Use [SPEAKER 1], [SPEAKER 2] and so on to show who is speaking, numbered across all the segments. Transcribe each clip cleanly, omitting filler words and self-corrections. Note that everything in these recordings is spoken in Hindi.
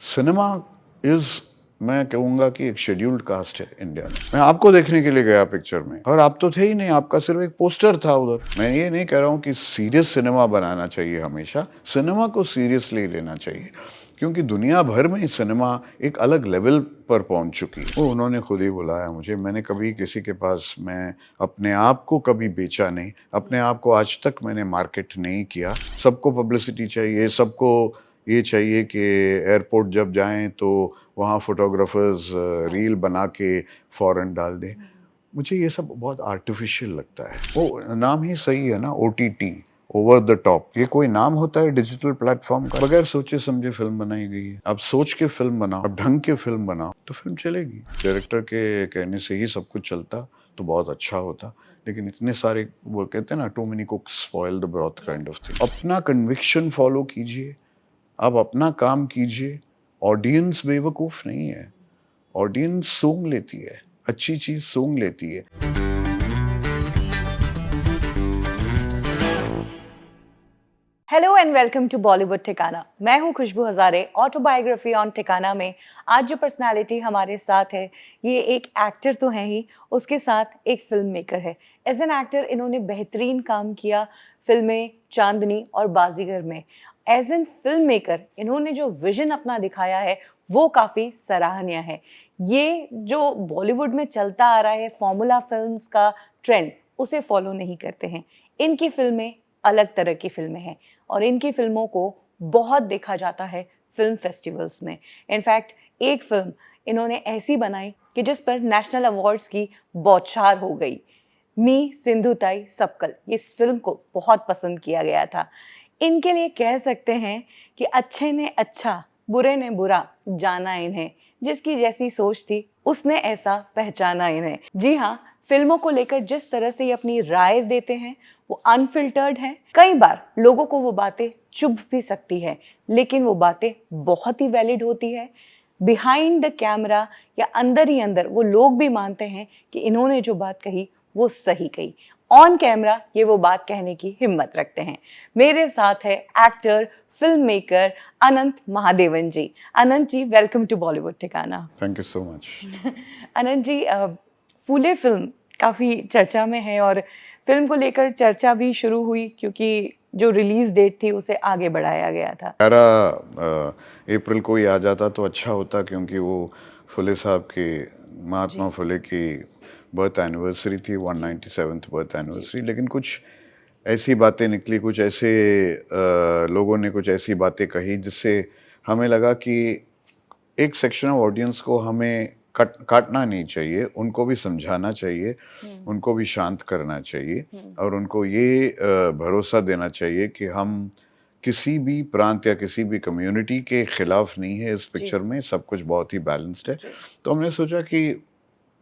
[SPEAKER 1] सिनेमा इज मैं कहूँगा कि एक शेड्यूल्ड कास्ट है इंडिया में। मैं आपको देखने के लिए गया पिक्चर में और आप तो थे ही नहीं, आपका सिर्फ एक पोस्टर था उधर। मैं ये नहीं कह रहा हूँ कि सीरियस सिनेमा बनाना चाहिए, हमेशा सिनेमा को सीरियसली लेना चाहिए, क्योंकि दुनिया भर में सिनेमा एक अलग लेवल पर पहुंच चुकी है। वो उन्होंने खुद ही बुलाया मुझे, मैंने कभी किसी के पास मैं अपने आप को कभी बेचा नहीं, अपने आप को आज तक मैंने मार्केट नहीं किया। सबको पब्लिसिटी चाहिए, सबको ये चाहिए कि एयरपोर्ट जब जाएं तो वहाँ फोटोग्राफर्स रील बना के फौरन डाल दें। मुझे ये सब बहुत आर्टिफिशियल लगता है। वो नाम ही सही है ना, OTT, ओवर द टॉप। ये कोई नाम होता है डिजिटल प्लेटफॉर्म का? बगैर सोचे समझे फिल्म बनाई गई है। अब सोच के फिल्म बनाओ, अब ढंग के फिल्म बनाओ तो फिल्म चलेगी। डायरेक्टर के कहने से ही सब कुछ चलता तो बहुत अच्छा होता, लेकिन इतने सारे, वो कहते हैं ना, too many cooks spoil the broth kind of thing. अपना कन्विक्शन फॉलो कीजिए, आप अपना काम कीजिए। ऑडियंस बेवकूफ़ नहीं है, ऑडियंस सूंघ लेती है, अच्छी चीज़ सूंघ लेती है।
[SPEAKER 2] Hello and welcome to Bollywood Thikana. मैं हूं खुशबू हजारे। ऑटोबायोग्राफी ऑन ठिकाना में आज जो पर्सनालिटी हमारे साथ है, ये एक एक्टर तो है ही, उसके साथ एक फिल्म मेकर है। एज एन एक्टर इन्होंने बेहतरीन काम किया फिल्में चांदनी और बाजीगर में। एज एन फिल्म मेकर इन्होंने जो विजन अपना दिखाया है वो काफ़ी सराहनीय है। ये जो बॉलीवुड में चलता आ रहा है फॉर्मूला फिल्म्स का ट्रेंड, उसे फॉलो नहीं करते हैं। इनकी फिल्में अलग तरह की फिल्में हैं और इनकी फिल्मों को बहुत देखा जाता है फिल्म फेस्टिवल्स में। इनफैक्ट एक फिल्म इन्होंने ऐसी बनाई कि जिस पर नेशनल अवार्ड्स की बौछार हो गई। मी सिंधुताई सबकल, इस फिल्म को बहुत पसंद किया गया था। इनके लिए कह सकते हैं कि अच्छे ने अच्छा, बुरे ने बुरा जाना इन्हें। जिसकी जैसी सोच थी उसने ऐसा पहचाना इन्हें। जी हाँ, फिल्मों को लेकर जिस तरह से ये अपनी राय देते हैं वो अनफिल्टर्ड है। कई बार लोगों को वो बातें चुभ भी सकती है, लेकिन वो बातें बहुत ही वैलिड होती है। बिहाइंड द कैमरा या अंदर ही अंदर वो लोग भी मानते हैं कि इन्होंने जो बात कही वो सही कही। ऑन कैमरा ये वो बात कहने की हिम्मत रखते हैं। मेरे साथ है actor film maker Anant Mahadevan ji. Anant ji, welcome to Bollywood ठिकाना।
[SPEAKER 1] Thank you so much.
[SPEAKER 2] Anant ji, Phule film काफ़ी चर्चा में है और फिल्म को लेकर चर्चा भी शुरू हुई क्योंकि जो रिलीज डेट थी उसे आगे बढ़ाया गया था।
[SPEAKER 1] 11 अप्रैल को ही आ जाता तो अच्छा होता, क्योंकि वो फुले साहब की, महात्मा फुले की बर्थ एनिवर्सरी थी, 197th बर्थ एनिवर्सरी। लेकिन कुछ ऐसी बातें निकली, कुछ ऐसे लोगों ने कुछ ऐसी बातें कही जिससे हमें लगा कि एक सेक्शन ऑफ ऑडियंस को हमें काटना नहीं चाहिए, उनको भी समझाना चाहिए, उनको भी शांत करना चाहिए और उनको ये भरोसा देना चाहिए कि हम किसी भी प्रांत या किसी भी कम्युनिटी के खिलाफ नहीं है। इस पिक्चर में सब कुछ बहुत ही बैलेंस्ड है। तो हमने सोचा कि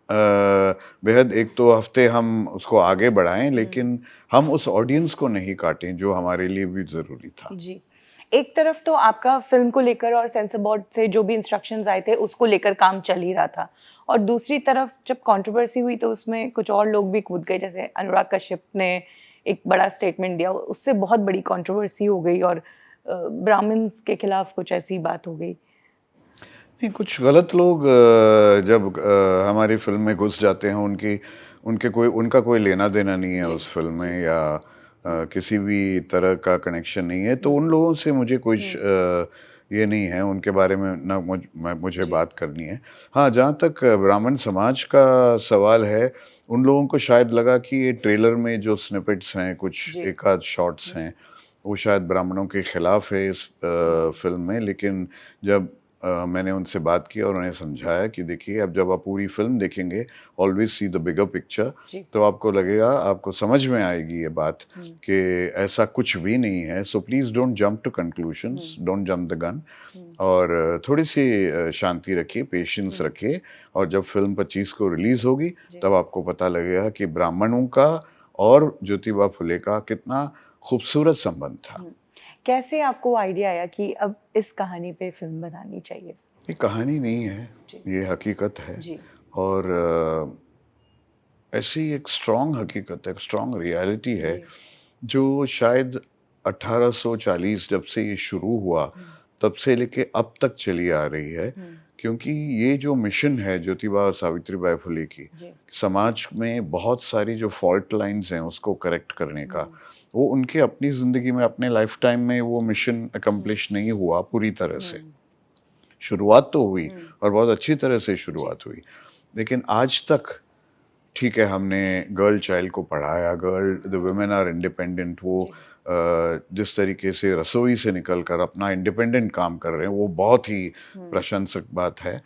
[SPEAKER 1] बेहद, एक तो हफ्ते हम उसको आगे बढ़ाएं, लेकिन हम उस ऑडियंस को नहीं काटें जो हमारे लिए भी ज़रूरी था।
[SPEAKER 2] जी, एक तरफ तो आपका फिल्म को लेकर और सेंसर बोर्ड से जो भी इंस्ट्रक्शंस आए थे उसको लेकर काम चल ही रहा था, और दूसरी तरफ जब कंट्रोवर्सी हुई तो उसमें कुछ और लोग भी कूद गए। जैसे अनुराग कश्यप ने एक बड़ा स्टेटमेंट दिया, उससे बहुत बड़ी कंट्रोवर्सी हो गई और ब्राह्मण्स के खिलाफ कुछ ऐसी बात हो गई।
[SPEAKER 1] नहीं, कुछ गलत लोग जब हमारी फिल्म में घुस जाते हैं, उनका कोई लेना देना नहीं है उस फिल्म में, या किसी भी तरह का कनेक्शन नहीं है, तो उन लोगों से मुझे कुछ ये नहीं है, उनके बारे में ना मुझे बात करनी है। हाँ, जहाँ तक ब्राह्मण समाज का सवाल है, उन लोगों को शायद लगा कि ये ट्रेलर में जो स्निपेट्स हैं, कुछ एक आध शॉट्स हैं, वो शायद ब्राह्मणों के खिलाफ है इस फिल्म में। लेकिन जब मैंने उनसे बात की और उन्हें समझाया कि देखिए, अब जब आप पूरी फिल्म देखेंगे, always see the bigger picture, तो आपको लगेगा, आपको समझ में आएगी ये बात कि ऐसा कुछ भी नहीं है। So please don't jump to conclusions, don't jump the gun, और थोड़ी सी शांति रखिए, पेशेंस रखिए, और जब फिल्म 25 को रिलीज़ होगी तब आपको पता लगेगा कि ब्राह्मणों का और ज्योतिबा फुले का कितना खूबसूरत संबंध था।
[SPEAKER 2] कैसे आपको आइडिया आया कि अब इस कहानी पे फिल्म बनानी चाहिए?
[SPEAKER 1] ये कहानी नहीं है, ये हकीकत है।
[SPEAKER 2] जी।
[SPEAKER 1] और ऐसी एक स्ट्रॉन्ग हकीकत है, एक स्ट्रॉन्ग रियलिटी है, जो शायद 1840 जब से ये शुरू हुआ तब से लेके अब तक चली आ रही है, क्योंकि ये जो मिशन है ज्योतिबा और सावित्रीबाई फुले की,
[SPEAKER 2] जी।
[SPEAKER 1] समाज में बहुत सारी जो फॉल्ट लाइंस हैं उसको करेक्ट करने का, वो उनके अपनी ज़िंदगी में, अपने लाइफ टाइम में वो मिशन अकम्प्लिश नहीं हुआ पूरी तरह से। शुरुआत तो हुई और बहुत अच्छी तरह से शुरुआत हुई, लेकिन आज तक ठीक है, हमने गर्ल चाइल्ड को पढ़ाया, द वुमेन आर इंडिपेंडेंट, वो जिस तरीके से रसोई से निकलकर अपना इंडिपेंडेंट काम कर रहे हैं वो बहुत ही प्रशंसक बात है।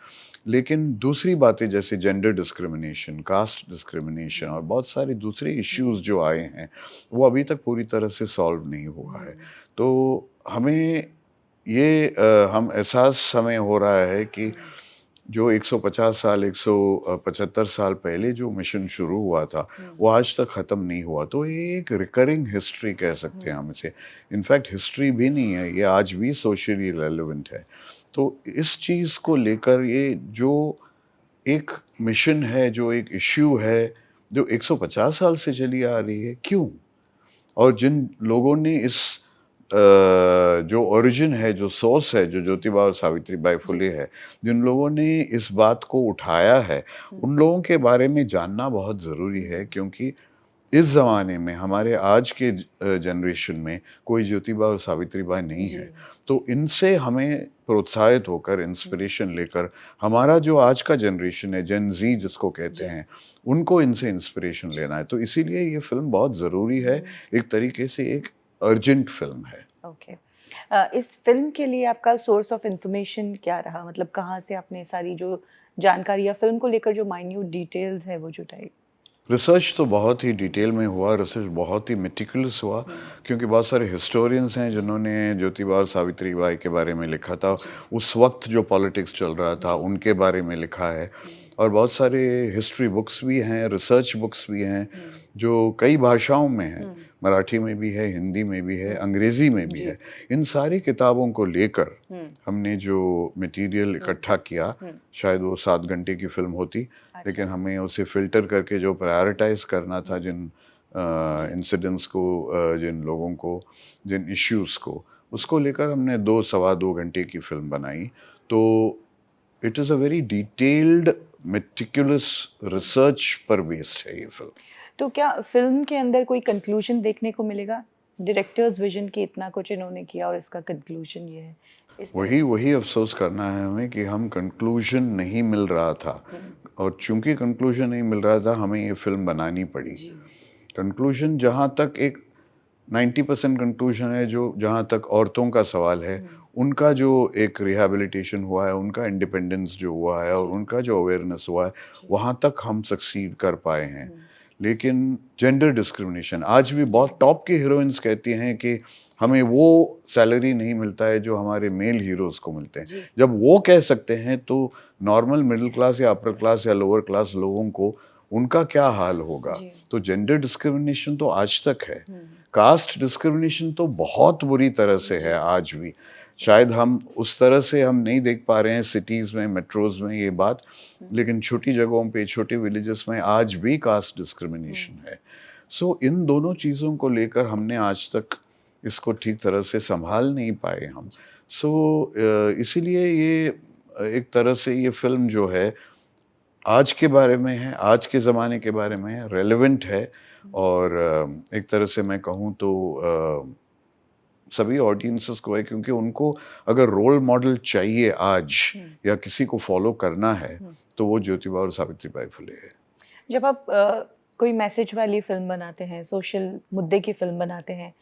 [SPEAKER 1] लेकिन दूसरी बातें जैसे जेंडर डिस्क्रिमिनेशन, कास्ट डिस्क्रिमिनेशन और बहुत सारे दूसरे इश्यूज जो आए हैं वो अभी तक पूरी तरह से सॉल्व नहीं हुआ है। तो हमें ये हम एहसास हमें हो रहा है कि जो 150 साल, 175 साल पहले जो मिशन शुरू हुआ था, वो आज तक ख़त्म नहीं हुआ। तो ये एक रिकरिंग हिस्ट्री कह सकते हैं हम इसे। इनफैक्ट हिस्ट्री भी नहीं है, ये आज भी सोशली रेलेवेंट है। तो इस चीज़ को लेकर ये जो एक मिशन है, जो एक इश्यू है, जो 150 साल से चली आ रही है, क्यों? और जिन लोगों ने इस जो ओरिजिन है, जो सोर्स है, जो ज्योतिबा और सावित्रीबाई फुले है, जिन लोगों ने इस बात को उठाया है, उन लोगों के बारे में जानना बहुत ज़रूरी है, क्योंकि इस ज़माने में हमारे आज के जनरेशन में कोई ज्योतिबा और सावित्रीबाई नहीं है। तो इनसे हमें प्रोत्साहित होकर, इंस्पिरेशन लेकर, हमारा जो आज का जनरेशन है, जेन ज़ी जिसको कहते हैं, उनको इनसे इंस्पिरेशन लेना है। तो इसीलिए ये फ़िल्म बहुत ज़रूरी है, एक तरीके से एक अर्जेंट फ़िल्म है।
[SPEAKER 2] ओके। इस फ़िल्म के लिए आपका सोर्स ऑफ इन्फॉर्मेशन क्या रहा? मतलब कहाँ से आपने सारी जो जानकारी या फ़िल्म को लेकर जो माइन्यूट डिटेल्स है वो जुटाई?
[SPEAKER 1] रिसर्च तो बहुत ही डिटेल में हुआ, रिसर्च बहुत ही मेटिकुलस हुआ, क्योंकि बहुत सारे हिस्टोरियंस हैं जिन्होंने ज्योतिबा और सावित्रीबाई के बारे में लिखा था। उस वक्त जो पॉलिटिक्स चल रहा था उनके बारे में लिखा है, और बहुत सारे हिस्ट्री बुक्स भी हैं, रिसर्च बुक्स भी हैं, जो कई भाषाओं में हैं। मराठी में भी है, हिंदी में भी है, अंग्रेज़ी में भी है। इन सारी किताबों को लेकर हमने जो मटेरियल इकट्ठा किया, शायद वो 7 घंटे की फ़िल्म होती, लेकिन हमें उसे फ़िल्टर करके जो प्रायोरिटाइज़ करना था, जिन इंसिडेंट्स को, जिन लोगों को, जिन इश्यूज़ को, उसको लेकर हमने 2 सवा 2 घंटे की फ़िल्म बनाई। तो it is a very detailed, meticulous research पर बेस्ड है ये फ़िल्म।
[SPEAKER 2] तो क्या फ़िल्म के अंदर कोई कंक्लूजन देखने को मिलेगा? डायरेक्टर्स विज़न कि इतना कुछ इन्होंने किया और इसका कंक्लूजन ये है। इस तरह
[SPEAKER 1] वही वही अफ़सोस करना है हमें कि हम कंक्लूजन नहीं मिल रहा था, और चूँकि कंक्लूजन नहीं मिल रहा था, हमें ये फ़िल्म बनानी पड़ी। कंक्लूजन जहाँ तक एक 90% कंक्लूजन है, जो जहाँ तक औरतों का सवाल है, उनका जो एक रिहैबिलिटेशन हुआ है, उनका इंडिपेंडेंस जो हुआ है और उनका जो अवेयरनेस हुआ है, वहाँ तक हम सक्सीड कर पाए हैं। लेकिन जेंडर डिस्क्रिमिनेशन आज भी बहुत टॉप की हीरोइंस कहती हैं कि हमें वो सैलरी नहीं मिलता है जो हमारे मेल हीरोज़ को मिलते हैं। जब वो कह सकते हैं, तो नॉर्मल मिडिल क्लास या अपर क्लास या लोअर क्लास लोगों को उनका क्या हाल होगा? तो जेंडर डिस्क्रिमिनेशन तो आज तक है। कास्ट डिस्क्रिमिनेशन तो बहुत बुरी तरह से है आज भी। शायद हम उस तरह से हम नहीं देख पा रहे हैं सिटीज़ में, मेट्रोज़ में ये बात, लेकिन छोटी जगहों पे, छोटे विलेजेस में आज भी कास्ट डिस्क्रिमिनेशन है। सो इन दोनों चीज़ों को लेकर हमने आज तक इसको ठीक तरह से सँभाल नहीं पाए हम। सो इसीलिए ये एक तरह से ये फ़िल्म जो है, आज के बारे में है, आज के ज़माने के बारे में है, रेलेवेंट है, और एक तरह से मैं कहूँ तो सभी ऑडियंसेस को है, क्योंकि उनको अगर रोल मॉडल चाहिए आज या किसी को फॉलो करना है, तो वो ज्योतिबा और सावित्रीबाई फुले है।
[SPEAKER 2] जब आप कोई मैसेज वाली फ़िल्म बनाते हैं, सोशल मुद्दे की फ़िल्म बनाते हैं,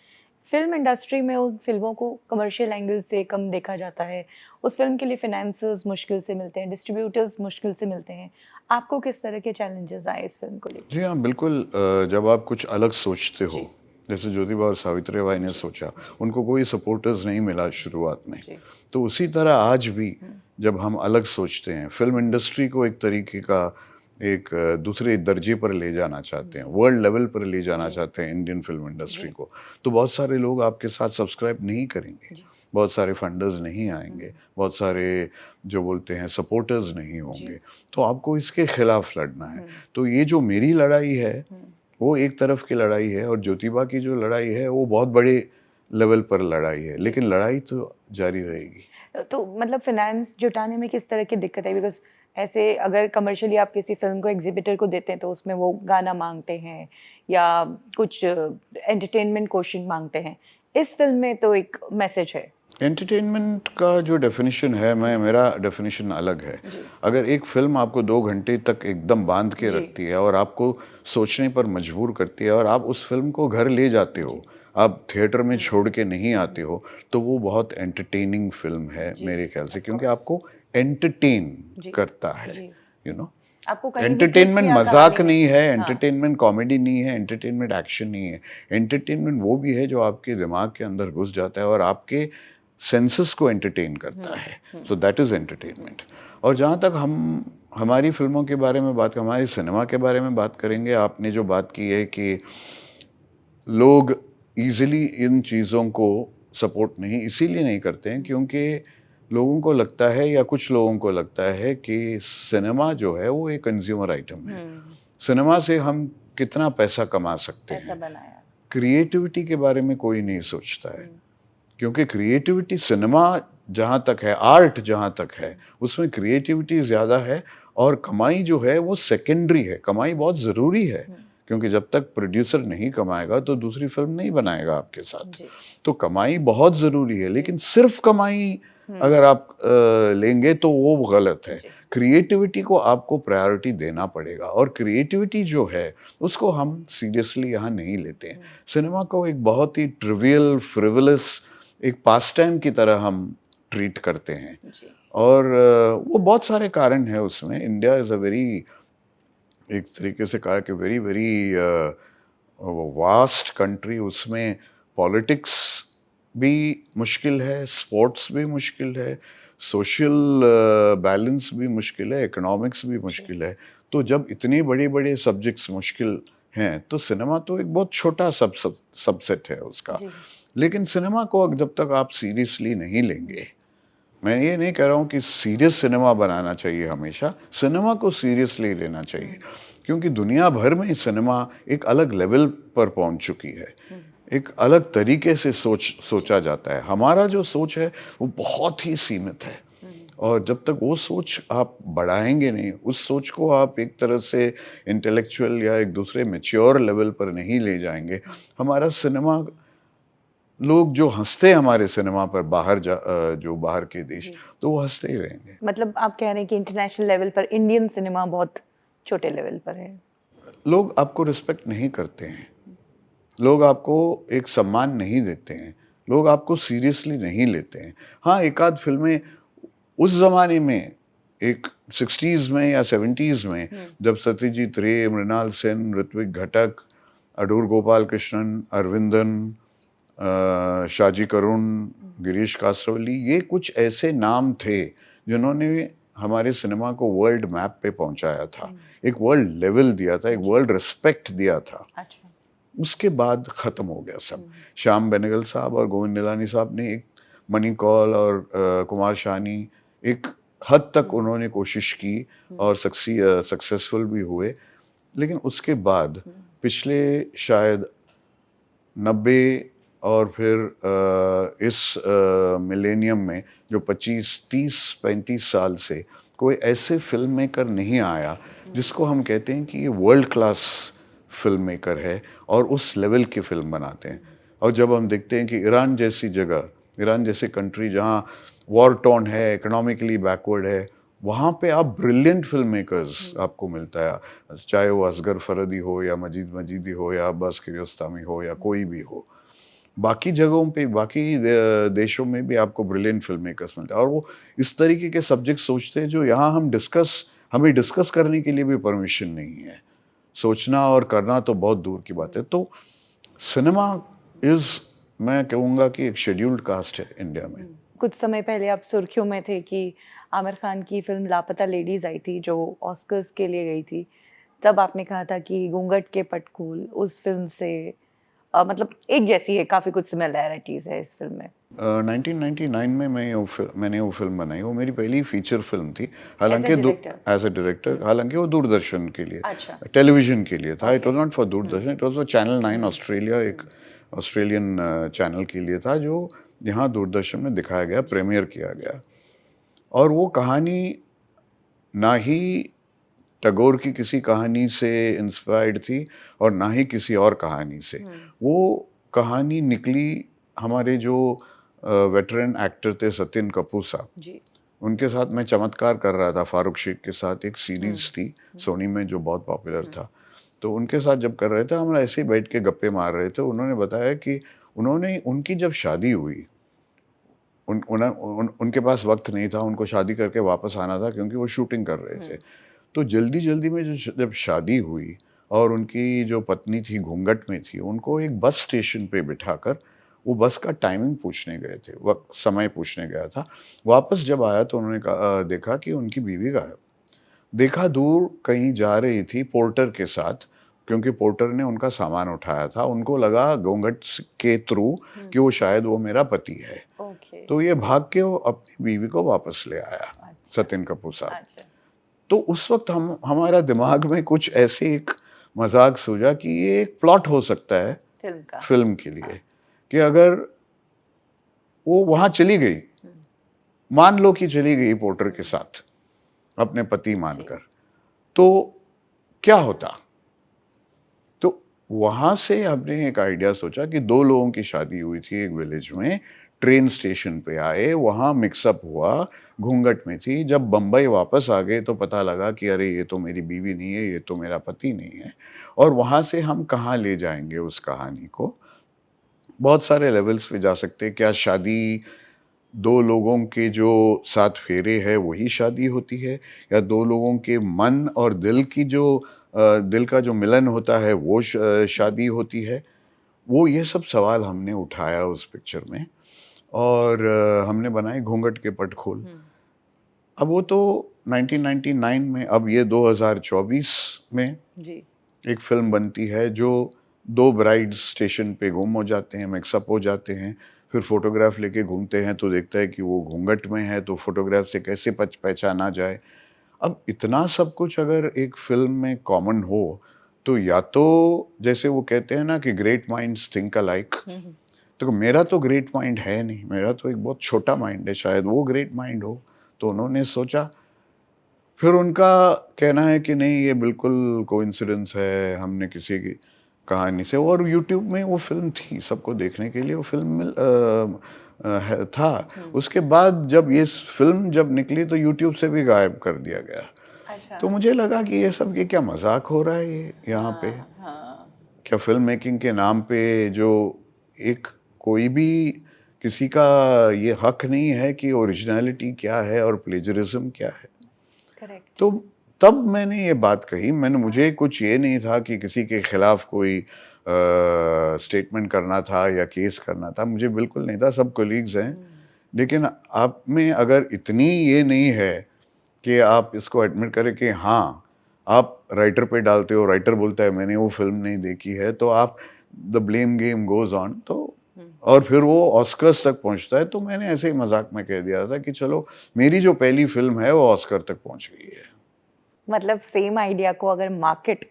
[SPEAKER 2] फ़िल्म इंडस्ट्री में उन फ़िल्मों को कमर्शियल एंगल से कम देखा जाता है। उस फ़िल्म के लिए फ़ाइनेंसर्स मुश्किल से मिलते हैं, डिस्ट्रीब्यूटर्स मुश्किल से मिलते हैं। आपको किस तरह के चैलेंजेस आए इस फ़िल्म को लेकर?
[SPEAKER 1] जी हाँ, बिल्कुल। जब आप कुछ अलग सोचते हो, जैसे ज्योतिबा और सावित्रीबाई ने सोचा, उनको कोई सपोर्टर्स नहीं मिला शुरुआत में, तो उसी तरह आज भी जब हम अलग सोचते हैं, फ़िल्म इंडस्ट्री को एक तरीके का एक दूसरे दर्जे पर ले जाना चाहते हैं, वर्ल्ड लेवल पर ले जाना चाहते हैं इंडियन फ़िल्म इंडस्ट्री को, तो बहुत सारे लोग आपके साथ सब्सक्राइब नहीं करेंगे, बहुत सारे फंडर्स नहीं आएँगे, बहुत सारे जो बोलते हैं सपोर्टर्स नहीं होंगे, तो आपको इसके खिलाफ लड़ना है। तो ये जो मेरी लड़ाई है, वो एक तरफ की लड़ाई है, और ज्योतिबा की जो लड़ाई है, वो बहुत बड़े लेवल पर लड़ाई है, लेकिन लड़ाई तो जारी रहेगी।
[SPEAKER 2] तो मतलब फाइनेंस जुटाने में किस तरह की दिक्कत है? बिकॉज ऐसे अगर कमर्शियली आप किसी फिल्म को एग्जीबिटर को देते हैं तो उसमें वो गाना मांगते हैं या कुछ एंटरटेनमेंट क्वेश्चन मांगते हैं। इस फिल्म में तो एक मैसेज है।
[SPEAKER 1] एंटरटेनमेंट का जो डेफिनेशन है, मेरा डेफिनेशन अलग है।
[SPEAKER 2] जी।
[SPEAKER 1] अगर एक फिल्म आपको 2 घंटे तक एकदम बांध के
[SPEAKER 2] जी।
[SPEAKER 1] रखती है और आपको सोचने पर मजबूर करती है और आप उस फिल्म को घर ले जाते हो, आप थिएटर में छोड़ के नहीं आते हो, तो वो बहुत एंटरटेनिंग फिल्म है
[SPEAKER 2] जी,
[SPEAKER 1] मेरे ख्याल से,
[SPEAKER 2] of
[SPEAKER 1] क्योंकि
[SPEAKER 2] course।
[SPEAKER 1] आपको एंटरटेन
[SPEAKER 2] जी।
[SPEAKER 1] करता है,
[SPEAKER 2] जी।
[SPEAKER 1] You know.
[SPEAKER 2] आपको कहीं भी किक
[SPEAKER 1] एंटरटेनमेंट
[SPEAKER 2] या
[SPEAKER 1] मजाक
[SPEAKER 2] कहानी
[SPEAKER 1] नहीं है,
[SPEAKER 2] हाँ।
[SPEAKER 1] एंटरटेनमेंट कॉमेडी नहीं है, एंटरटेनमेंट एक्शन नहीं है। एंटरटेनमेंट वो भी है जो आपके दिमाग के अंदर घुस जाता है और आपके सेंसेस को एंटरटेन करता है। So that is entertainment. और जहाँ तक हम हमारी फिल्मों के बारे में बात, हमारी सिनेमा के बारे में बात करेंगे, आपने जो बात की है कि लोग इजीली इन चीज़ों को सपोर्ट नहीं इसीलिए नहीं करते हैं क्योंकि लोगों को लगता है, या कुछ लोगों को लगता है कि सिनेमा जो है वो एक कंज्यूमर आइटम है। सिनेमा से हम कितना पैसा कमा सकते
[SPEAKER 2] ऐसा
[SPEAKER 1] हैं,
[SPEAKER 2] बनाया।
[SPEAKER 1] क्रिएटिविटी के बारे में कोई नहीं सोचता है। क्योंकि क्रिएटिविटी सिनेमा जहाँ तक है, आर्ट जहाँ तक है, उसमें क्रिएटिविटी ज़्यादा है और कमाई जो है वो सेकेंडरी है। कमाई बहुत ज़रूरी है क्योंकि जब तक प्रोड्यूसर नहीं कमाएगा तो दूसरी फिल्म नहीं बनाएगा आपके साथ।
[SPEAKER 2] जी।
[SPEAKER 1] तो कमाई बहुत ज़रूरी है, लेकिन सिर्फ कमाई अगर आप लेंगे तो वो गलत है।
[SPEAKER 2] जी।
[SPEAKER 1] क्रिएटिविटी को आपको प्रायोरिटी देना पड़ेगा और क्रिएटिविटी जो है उसको हम सीरियसली यहाँ नहीं लेते हैं। सिनेमा को एक बहुत ही ट्रिवियल, फ्रिवलस, एक पास टाइम की तरह हम ट्रीट करते हैं।
[SPEAKER 2] जी।
[SPEAKER 1] और वो बहुत सारे कारण हैं उसमें। इंडिया इज़ अ वेरी, एक तरीके से कहा कि वेरी वेरी वास्ट कंट्री। उसमें पॉलिटिक्स भी मुश्किल है, स्पोर्ट्स भी मुश्किल है, सोशल बैलेंस भी मुश्किल है, इकोनॉमिक्स भी मुश्किल है। तो जब इतनी बड़ी बड़े सब्जेक्ट्स मुश्किल हैं तो सिनेमा तो एक बहुत छोटा सबसेट है उसका।
[SPEAKER 2] जी।
[SPEAKER 1] लेकिन सिनेमा को जब तक आप सीरियसली नहीं लेंगे, मैं ये नहीं कह रहा हूँ कि सीरियस सिनेमा बनाना चाहिए, हमेशा सिनेमा को सीरियसली लेना चाहिए क्योंकि दुनिया भर में सिनेमा एक अलग लेवल पर पहुंच चुकी है। एक अलग तरीके से सोचा जाता है। हमारा जो सोच है वो बहुत ही सीमित है और जब तक वो सोच आप बढ़ाएंगे नहीं, उस सोच को आप एक तरह से इंटेलेक्चुअल या एक दूसरे मैच्योर लेवल पर नहीं ले जाएंगे, हमारा सिनेमा, लोग जो हंसते हैं हमारे सिनेमा पर जो बाहर के देश, तो वो हंसते ही रहेंगे।
[SPEAKER 2] मतलब आप कह रहे हैं कि इंटरनेशनल लेवल पर इंडियन सिनेमा बहुत छोटे लेवल पर है।
[SPEAKER 1] लोग आपको रिस्पेक्ट नहीं करते हैं, लोग आपको एक सम्मान नहीं देते हैं, लोग आपको सीरियसली नहीं लेते हैं। हाँ, एक आध फिल्में उस ज़माने में, एक 60s में या 70s में, जब सत्यजीत रे, मृणाल सेन, ऋत्विक घटक, अडूर गोपाल कृष्णन, अरविंदन, शाजी करुण, गिरीश कासरवली, ये कुछ ऐसे नाम थे जिन्होंने हमारे सिनेमा को वर्ल्ड मैप पे पहुंचाया था, एक वर्ल्ड लेवल दिया था, एक वर्ल्ड रिस्पेक्ट दिया था।
[SPEAKER 2] अच्छा।
[SPEAKER 1] उसके बाद ख़त्म हो गया सब। श्याम बेनेगल साहब और गोविंद निलानी साहब ने एक, मनी कौल और कुमार शानी, एक हद तक उन्होंने कोशिश की और सक्सेसफुल भी हुए। लेकिन उसके बाद पिछले शायद 90 और फिर इस मिलेनियम में जो 25, 30, 35 साल से कोई ऐसे फिल्म मेकर नहीं आया जिसको हम कहते हैं कि ये वर्ल्ड क्लास फिल्म मेकर है और उस लेवल की फिल्म बनाते हैं। और जब हम देखते हैं कि ईरान जैसी जगह, ईरान जैसी कंट्री जहाँ वॉर टॉर्न है, इकोनॉमिकली बैकवर्ड है, वहाँ पे आप ब्रिलियंट फिल्म मेकर्स आपको मिलता है, चाहे वो असगर फरदी हो या मजीद मजीदी हो या अब्बास कियारोस्तामी हो या कोई भी हो। बाकी जगहों पे, बाकी देशों में भी आपको ब्रिलियंट फिल्म मेकर्स मिलते हैं और वो इस तरीके के सब्जेक्ट सोचते हैं जो यहाँ हमें डिस्कस करने के लिए भी परमिशन नहीं है। सोचना और करना तो बहुत दूर की बात है। तो सिनेमा इज़, मैं कहूँगा कि एक शेड्यूल्ड कास्ट है इंडिया में।
[SPEAKER 2] कुछ समय पहले आप सुर्खियों में थे कि आमिर खान की फिल्म लापता लेडीज आई थी जो ऑस्कर्स के लिए गई थी। तब आपने कहा था कि घूंघट के पटकूल उस फिल्म से मतलब एक जैसी है, काफ़ी कुछ सिमिलैरिटीज़ है इस फिल्म में।
[SPEAKER 1] 1999 में मैंने वो फिल्म बनाई। वो मेरी पहली फीचर फिल्म थी, हालांकि एज ए डायरेक्टर, हालांकि वो दूरदर्शन के लिए,
[SPEAKER 2] अच्छा।
[SPEAKER 1] टेलीविजन के लिए था। It was not for Doordarshan, it was for channel 9 Australia, एक ऑस्ट्रेलियन चैनल के लिए था, जो यहाँ दूरदर्शन में दिखाया गया, प्रीमियर किया गया। और वो कहानी ना ही टैगोर की किसी कहानी से इंस्पायर्ड थी और ना ही किसी और कहानी से। वो कहानी निकली हमारे जो वेटरन एक्टर थे सत्यन कपूर साहब,
[SPEAKER 2] जी।
[SPEAKER 1] उनके साथ मैं चमत्कार कर रहा था। फारूक शेख के साथ एक सीरीज थी सोनी में जो बहुत पॉपुलर था, तो उनके साथ जब कर रहे थे हम ऐसे ही बैठ के गप्पे मार रहे थे। उन्होंने बताया कि उनकी जब शादी हुई, उनके पास वक्त नहीं था, उनको शादी करके वापस आना था क्योंकि वो शूटिंग कर रहे थे। तो जल्दी जल्दी में जब शादी हुई और उनकी जो पत्नी थी घूंघट में थी, उनको एक बस स्टेशन पे बिठाकर वो बस का टाइमिंग पूछने गए थे, वक्त समय पूछने गया था। वापस जब आया तो उन्होंने देखा कि उनकी बीवी गायब। देखा दूर कहीं जा रही थी पोर्टर के साथ, क्योंकि पोर्टर ने उनका सामान उठाया था। उनको लगा घूंघट के थ्रू कि वो शायद वो मेरा पति है।
[SPEAKER 2] ओके।
[SPEAKER 1] तो ये भाग के वो अपनी बीवी को वापस ले आया,
[SPEAKER 2] अच्छा।
[SPEAKER 1] सत्यन कपूर साहब।
[SPEAKER 2] अच्छा।
[SPEAKER 1] तो उस वक्त हमारा दिमाग में कुछ ऐसे एक मजाक सूझा कि ये एक प्लॉट हो सकता है
[SPEAKER 2] फिल्म का।
[SPEAKER 1] फिल्म के लिए, कि अगर वो वहां चली गई, मान लो कि चली गई पोर्टर के साथ अपने पति मानकर, तो क्या होता। तो वहां से हमने एक आइडिया सोचा कि दो लोगों की शादी हुई थी एक विलेज में, ट्रेन स्टेशन पे आए, वहां मिक्सअप हुआ, घूंघट में थी। जब बंबई वापस आ गए तो पता लगा कि अरे ये तो मेरी बीवी नहीं है, ये तो मेरा पति नहीं है। और वहां से हम कहाँ ले जाएंगे उस कहानी को। बहुत सारे लेवल्स पे जा सकते हैं। क्या शादी दो लोगों के जो सात फेरे है वही शादी होती है, या दो लोगों के मन और दिल की जो दिल का जो मिलन होता है वो शादी होती है। वो ये सब सवाल हमने उठाया उस पिक्चर में, और हमने बनाए घूंघट के पट खोल। अब वो तो 1999 में, अब ये 2024 में
[SPEAKER 2] जी।
[SPEAKER 1] एक फिल्म बनती है जो दो ब्राइड्स स्टेशन पे गुम हो जाते हैं, मिक्सअप हो जाते हैं, फिर फोटोग्राफ लेके घूमते हैं तो देखता है कि वो घूंघट में है, तो फोटोग्राफ से कैसे पहचाना जाए। अब इतना सब कुछ अगर एक फिल्म में कॉमन हो, तो या तो जैसे वो कहते हैं ना कि ग्रेट माइंड्स थिंक अलाइक, तो मेरा तो ग्रेट माइंड है नहीं, मेरा तो एक बहुत छोटा माइंड है, शायद वो ग्रेट माइंड हो। तो उन्होंने सोचा, फिर उनका कहना है कि नहीं ये बिल्कुल कोइंसिडेंस है, हमने किसी की कहानी से। और यूट्यूब में वो फिल्म थी सबको देखने के लिए, वो फिल्म था। उसके बाद जब ये फिल्म जब निकली तो यूट्यूब से भी गायब कर दिया गया।
[SPEAKER 2] अच्छा।
[SPEAKER 1] तो मुझे लगा कि ये सब, ये क्या मजाक हो रहा है ये यहाँ पे।
[SPEAKER 2] हाँ।
[SPEAKER 1] क्या फिल्म मेकिंग के नाम पे जो एक कोई भी किसी का ये हक नहीं है कि ओरिजिनलिटी क्या है और प्लेजरिज्म क्या है।
[SPEAKER 2] करेक्ट।
[SPEAKER 1] तो तब मैंने ये बात कही। मुझे कुछ ये नहीं था कि किसी के खिलाफ कोई स्टेटमेंट करना था या केस करना था, मुझे बिल्कुल नहीं था, सब कोलीग्स हैं। लेकिन आप में अगर इतनी ये नहीं है कि आप इसको एडमिट करें कि हाँ आप राइटर पे डालते हो, राइटर बोलता है मैंने वो फिल्म नहीं देखी है, तो आप the blame game goes on. तो और फिर वो ऑस्कर्स तक पहुंचता है। तो मैंने ऐसे ही मजाक में कह दिया था कि चलो मेरी जो पहली फिल्म है वो ऑस्कर तक पहुंच गई है।
[SPEAKER 2] मतलब सेम आइडिया को अगर मार्केट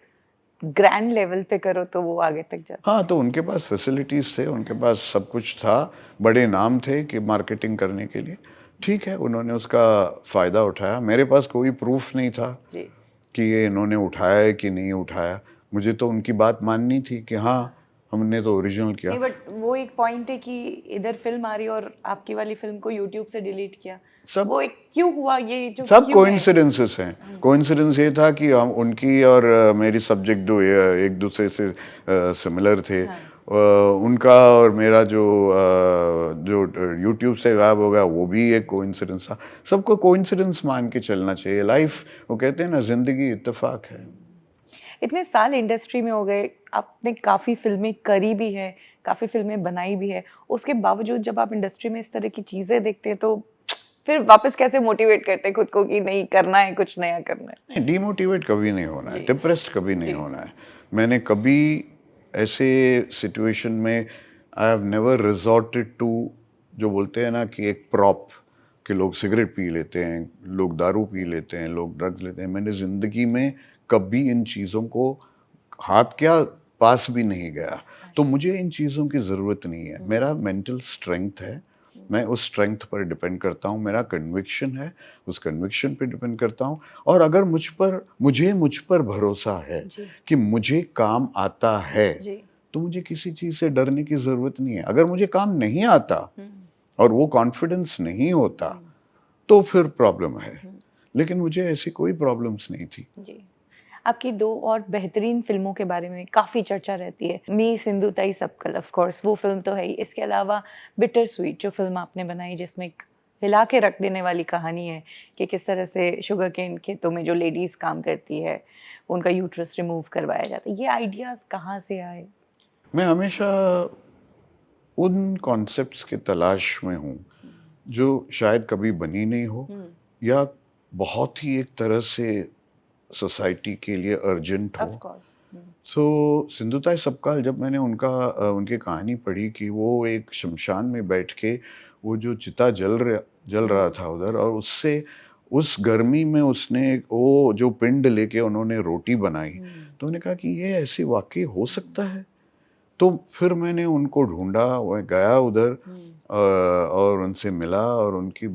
[SPEAKER 2] ग्रैंड लेवल पे करो तो वो आगे तक जाता
[SPEAKER 1] हाँ, तो उनके पास फैसिलिटीज थे, उनके पास सब कुछ था, बड़े नाम थे कि मार्केटिंग करने के लिए। ठीक है, उन्होंने उसका फायदा उठाया। मेरे पास कोई प्रूफ नहीं था
[SPEAKER 2] जी।
[SPEAKER 1] कि ये इन्होंने उठाया है कि नहीं उठाया। मुझे तो उनकी बात माननी थी कि हाँ हमने तो ओरिजिनल किया।
[SPEAKER 2] नहीं, बट वो एक पॉइंट है कि इधर फिल्म आ रही और आपकी वाली फिल्म को यूट्यूब से डिलीट किया,
[SPEAKER 1] सब
[SPEAKER 2] वो एक क्यों हुआ, ये जो
[SPEAKER 1] सब
[SPEAKER 2] क्यों है?
[SPEAKER 1] कोइंसिडेंसेस हैं। कोइंसिडेंस ये था कि हम उनकी और मेरी सब्जेक्ट जो एक दूसरे से सिमिलर थे। उनका और मेरा जो यूट्यूब से गायब हो गया वो भी एक कोइंसिडेंस था। सबको कोइंसिडेंस मान के चलना चाहिए। लाइफ, वो कहते हैं ना, जिंदगी इत्तेफाक है।
[SPEAKER 2] इतने साल इंडस्ट्री में हो गए, आपने काफ़ी फिल्में करी भी है, काफ़ी फिल्में बनाई भी है, उसके बावजूद जब आप इंडस्ट्री में इस तरह की चीज़ें देखते हैं तो फिर वापस कैसे मोटिवेट करते हैं खुद को कि नहीं करना है, कुछ नया करना है?
[SPEAKER 1] नहीं, डिमोटिवेट कभी नहीं होना है,
[SPEAKER 2] जी।
[SPEAKER 1] डिप्रेस्ड कभी नहीं होना है। मैंने कभी ऐसे सिचुएशन में I have never resorted to, जो बोलते हैं ना कि एक प्रॉप, कि लोग सिगरेट पी लेते हैं, लोग दारू पी लेते हैं, लोग ड्रग्स लेते हैं। मैंने ज़िंदगी में कभी इन चीज़ों को हाथ क्या पास भी नहीं गया। तो मुझे इन चीज़ों की ज़रूरत नहीं है। मेरा मेंटल स्ट्रेंथ है, मैं उस स्ट्रेंथ पर डिपेंड करता हूँ, मेरा कन्विक्शन है, उस कन्विक्शन पे डिपेंड करता हूँ। और अगर मुझ पर भरोसा है
[SPEAKER 2] जी
[SPEAKER 1] कि मुझे काम आता है,
[SPEAKER 2] जी
[SPEAKER 1] तो मुझे किसी चीज़ से डरने की ज़रूरत नहीं है। अगर मुझे काम नहीं आता
[SPEAKER 2] हम्म,
[SPEAKER 1] और वो कॉन्फिडेंस नहीं होता,
[SPEAKER 2] हम्म,
[SPEAKER 1] तो फिर प्रॉब्लम है।
[SPEAKER 2] हम्म,
[SPEAKER 1] लेकिन मुझे ऐसी कोई प्रॉब्लम्स नहीं थी।
[SPEAKER 2] जी आपकी दो और बेहतरीन फिल्मों के बारे में काफ़ी चर्चा रहती है। मी सिंधुताई सबकल, ऑफ कोर्स वो फिल्म तो है ही। इसके अलावा बिटर स्वीट जो फिल्म आपने बनाई, जिसमें एक हिला के रख देने वाली कहानी है कि किस तरह से शुगर केन खेतों में जो लेडीज़ काम करती है उनका यूट्रस रिमूव करवाया जाता है। ये आइडियाज़ कहाँ से आए?
[SPEAKER 1] मैं हमेशा उन कॉन्सेप्ट्स की तलाश में हूँ, जो शायद कभी बनी नहीं हो या बहुत ही एक तरह से सोसाइटी के लिए अर्जेंट
[SPEAKER 2] ऑफ
[SPEAKER 1] हो।
[SPEAKER 2] कोर्स।
[SPEAKER 1] सो सिंधुताई सपकाल, जब मैंने उनकी कहानी पढ़ी कि वो एक शमशान में बैठ के वो जो चिता जल रहा था उधर, और उससे उस गर्मी में उसने वो जो पिंड लेके उन्होंने रोटी बनाई, तो मैंने कहा कि ये ऐसे वाक़ई हो सकता है? तो फिर मैंने उनको ढूँढा, मैं गया उधर और उनसे मिला और उनसे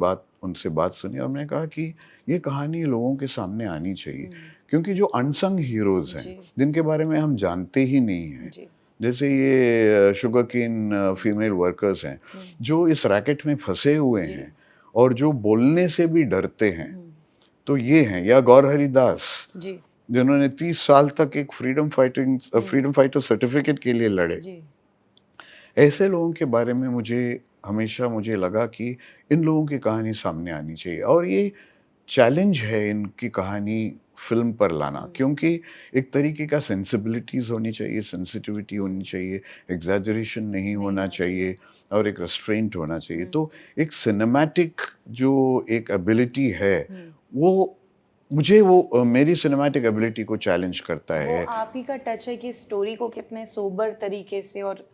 [SPEAKER 1] बात सुनी, और मैंने कहा कि ये कहानी लोगों के सामने आनी चाहिए। क्योंकि जो अनसंग हीरोज़ हैं,
[SPEAKER 2] जी
[SPEAKER 1] जिनके बारे में हम जानते ही नहीं हैं,
[SPEAKER 2] जी
[SPEAKER 1] जैसे ये शुगरकेन फीमेल वर्कर्स हैं, जो इस रैकेट में फँसे हुए
[SPEAKER 2] जी
[SPEAKER 1] हैं और जो बोलने से भी डरते हैं,
[SPEAKER 2] हम्म,
[SPEAKER 1] तो ये हैं। या गौर हरिदास,
[SPEAKER 2] जी
[SPEAKER 1] जिन्होंने 30 साल तक एक फ्रीडम फाइटर सर्टिफिकेट के लिए लड़े।
[SPEAKER 2] जी
[SPEAKER 1] ऐसे लोगों के बारे में मुझे लगा कि इन लोगों की कहानी सामने आनी चाहिए, और ये चैलेंज है इनकी कहानी फ़िल्म पर लाना, क्योंकि एक तरीके का सेंसिबिलिटीज़ होनी चाहिए, सेंसिटिविटी होनी चाहिए, एग्ज़ैजरेशन नहीं होना चाहिए और एक रिस्ट्रेंट होना चाहिए। तो एक सिनेमैटिक जो एक एबिलिटी है, वो मेरी सिनेमैटिक एबिलिटी को चैलेंज करता
[SPEAKER 2] वो
[SPEAKER 1] है।
[SPEAKER 2] आप ही का टच है कि स्टोरी को कितने सोबर तरीके से और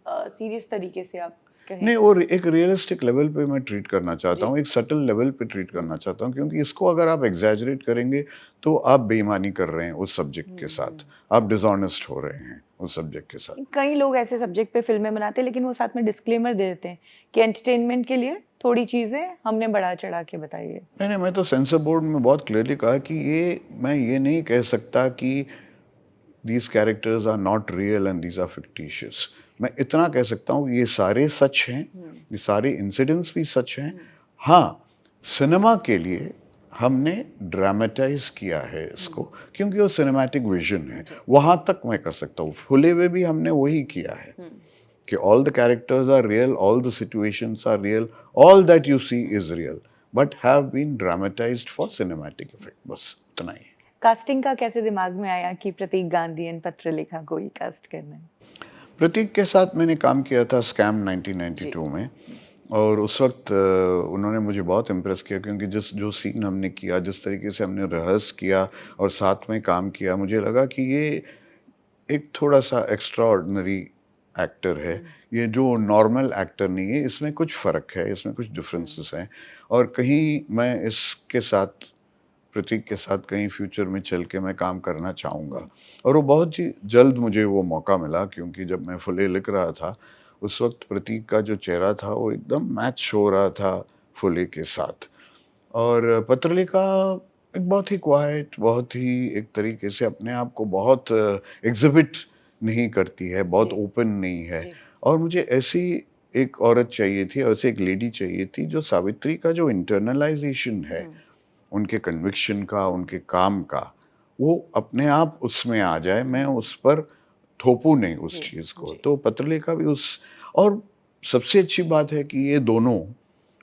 [SPEAKER 2] सीरियस तरीके से आप कहें।
[SPEAKER 1] नहीं, और एक रियलिस्टिक लेवल पे मैं ट्रीट करना चाहता
[SPEAKER 2] जी
[SPEAKER 1] हूँ, एक सटल लेवल पे ट्रीट करना चाहता हूँ, क्योंकि इसको अगर आप एग्ज़ैजरेट करेंगे, तो आप बेईमानी कर रहे हैं उस सब्जेक्ट के साथ, आप डिसऑनेस्ट हो रहे हैं उस सब्जेक्ट के साथ।
[SPEAKER 2] कई लोग ऐसे सब्जेक्ट पे फिल्में बनाते हैं, लेकिन वो साथ में डिस्क्लेमर दे देते हैं कि एंटरटेनमेंट के लिए थोड़ी चीजें हमने बढ़ा चढ़ा के बताई है।
[SPEAKER 1] नहीं, मैं तो सेंसर बोर्ड में बहुत क्लियरली कहा कि मैं ये नहीं कह सकता कि these characters are not real and these are fictitious. मैं इतना कह सकता हूँ, ये सारे सच हैं, ये सारे इंसिडेंट्स भी सच हैं। हाँ, सिनेमा के लिए हमने ड्रामेटाइज़ किया है इसको, क्योंकि वो सिनेमैटिक विज़न है, वहाँ तक मैं कर सकता हूँ। फुले में भी हमने वही किया है कि all the characters are real, all the situations are real, all that you see is real, but have been dramatized for cinematic effect, बस इतना ही।
[SPEAKER 2] कास्टिंग का कैसे दिमाग में आया कि प्रतीक गांधी एंड पत्रलेखा को ही कास्ट करना है?
[SPEAKER 1] प्रतीक के साथ मैंने काम किया था स्कैम
[SPEAKER 2] जी
[SPEAKER 1] 1992 में, और उस वक्त उन्होंने मुझे बहुत इम्प्रेस किया, क्योंकि जो सीन हमने किया, जिस तरीके से हमने रिहर्स किया और साथ में काम किया, मुझे लगा कि ये एक थोड़ा सा एक्स्ट्रा ऑर्डिनरी एक्टर है, ये जो नॉर्मल एक्टर नहीं है, इसमें कुछ फ़र्क है, इसमें कुछ डिफरेंसेस हैं, और कहीं मैं इसके साथ, प्रतीक के साथ, कहीं फ्यूचर में चल के मैं काम करना चाहूँगा। और वो बहुत ही जल्द मुझे वो मौका मिला, क्योंकि जब मैं फुले लिख रहा था, उस वक्त प्रतीक का जो चेहरा था वो एकदम मैच हो रहा था फुले के साथ। और पत्रलेखा एक बहुत ही क्वाइट, बहुत ही एक तरीके से अपने आप को बहुत एग्ज़िबिट नहीं करती है, बहुत
[SPEAKER 2] जी
[SPEAKER 1] ओपन नहीं है,
[SPEAKER 2] जी
[SPEAKER 1] और मुझे ऐसी एक औरत चाहिए थी, ऐसी एक लेडी चाहिए थी, जो सावित्री का जो इंटरनलाइज़ेशन है, उनके कन्विक्शन का, उनके काम का, वो अपने आप उसमें आ जाए, मैं उस पर थोपूँ नहीं उस
[SPEAKER 2] जी
[SPEAKER 1] चीज़ को।
[SPEAKER 2] जी
[SPEAKER 1] तो पत्रलेखा भी उस, और सबसे अच्छी बात है कि ये दोनों,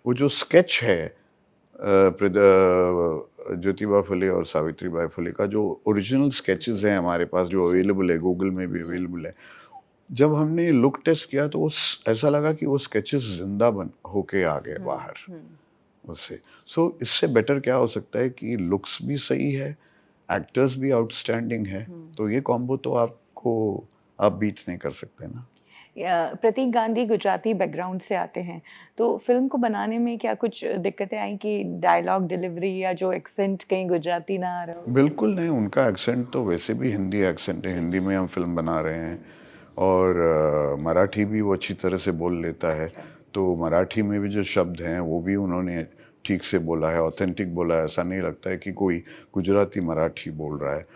[SPEAKER 1] वो जो स्केच है ज्योतिबा फुले और सावित्रीबाई फुले का, जो ओरिजिनल स्केचेस हैं हमारे पास, जो अवेलेबल है, गूगल में भी अवेलेबल है, जब हमने लुक टेस्ट किया, तो उस ऐसा लगा कि वो स्केचेस ज़िंदा बन होके आ गए बाहर उससे। सो इससे बेटर क्या हो सकता है कि लुक्स भी सही है, एक्टर्स भी आउटस्टैंडिंग है, तो ये कॉम्बो तो आप बीट नहीं कर सकते ना।
[SPEAKER 2] प्रतीक गांधी गुजराती बैकग्राउंड से आते हैं, तो फिल्म को बनाने में क्या कुछ दिक्कतें आई कि डायलॉग डिलीवरी या जो एक्सेंट कहीं गुजराती ना आ रहा हो?
[SPEAKER 1] बिल्कुल नहीं, उनका एक्सेंट तो वैसे भी हिंदी एक्सेंट है, हिंदी में हम फ़िल्म बना रहे हैं, और मराठी भी वो अच्छी तरह से बोल लेता है, तो मराठी में भी जो शब्द हैं वो भी उन्होंने ठीक से बोला है, ऑथेंटिक बोला है, ऐसा नहीं लगता है कि कोई गुजराती मराठी बोल रहा है।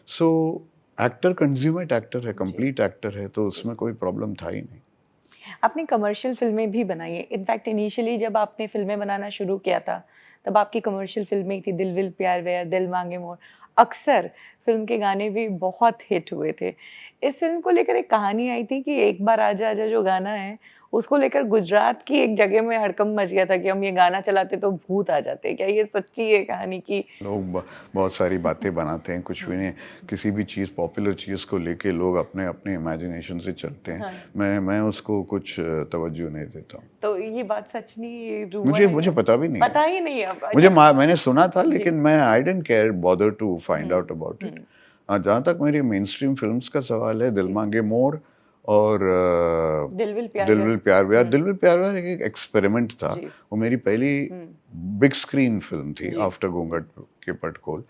[SPEAKER 1] सो एक्टर कंज्यूमेट एक्टर है, कंप्लीट एक्टर है, तो उसमें कोई प्रॉब्लम था ही नहीं।
[SPEAKER 2] आपने कमर्शियल फिल्में भी बनाई हैं। इनफैक्ट इनिशियली जब आपने फिल्में बनाना शुरू किया था, तब आपकी कमर्शियल फिल्में थी दिल विल प्यार व्यार, दिल मांगे मोर। अक्सर फिल्म के गाने भी बहुत हिट हुए थे। इस फिल्म को लेकर एक कहानी आई थी कि एक बार आजा आजा जो गाना है, उसको लेकर गुजरात की एक जगह में हड़कंप मच गया था कि हम ये गाना चलाते तो भूत आ जाते। क्या ये सच्ची है कहानी की?
[SPEAKER 1] लोग बहुत सारी बातें बनाते हैं, कुछ भी नहीं, किसी भी चीज़ पॉपुलर चीज़ को लेके लोग अपने अपने इमेजिनेशन से चलते हैं।
[SPEAKER 2] हाँ।
[SPEAKER 1] मैं उसको कुछ तवज्जो नहीं देता हूँ।
[SPEAKER 2] तो ये बात सच नहीं, ये rumor
[SPEAKER 1] मुझे
[SPEAKER 2] है
[SPEAKER 1] मुझे
[SPEAKER 2] क्या?
[SPEAKER 1] पता भी नहीं
[SPEAKER 2] पता
[SPEAKER 1] है।
[SPEAKER 2] ही नहीं है आपको?
[SPEAKER 1] मुझे
[SPEAKER 2] अच्छा।
[SPEAKER 1] मैंने सुना था,
[SPEAKER 2] जी।
[SPEAKER 1] लेकिन मैं I didn't care bother to find out about it.
[SPEAKER 2] हुँ।
[SPEAKER 1] जहाँ तक मेरी मेन स्ट्रीम फिल्म्स का सवाल है, दिल
[SPEAKER 2] जी।
[SPEAKER 1] मांगे मोर और
[SPEAKER 2] दिल विल प्यार
[SPEAKER 1] दिल
[SPEAKER 2] व्यार।
[SPEAKER 1] विल प्यार व्यार।
[SPEAKER 2] हुँ।
[SPEAKER 1] दिल विल प्यार व्यार एक एक्सपेरिमेंट था।
[SPEAKER 2] जी।
[SPEAKER 1] वो मेरी पहली
[SPEAKER 2] हुँ।
[SPEAKER 1] बिग स्क्रीन फिल्म थी
[SPEAKER 2] जी।
[SPEAKER 1] आफ्टर घूंघट के पटखोल।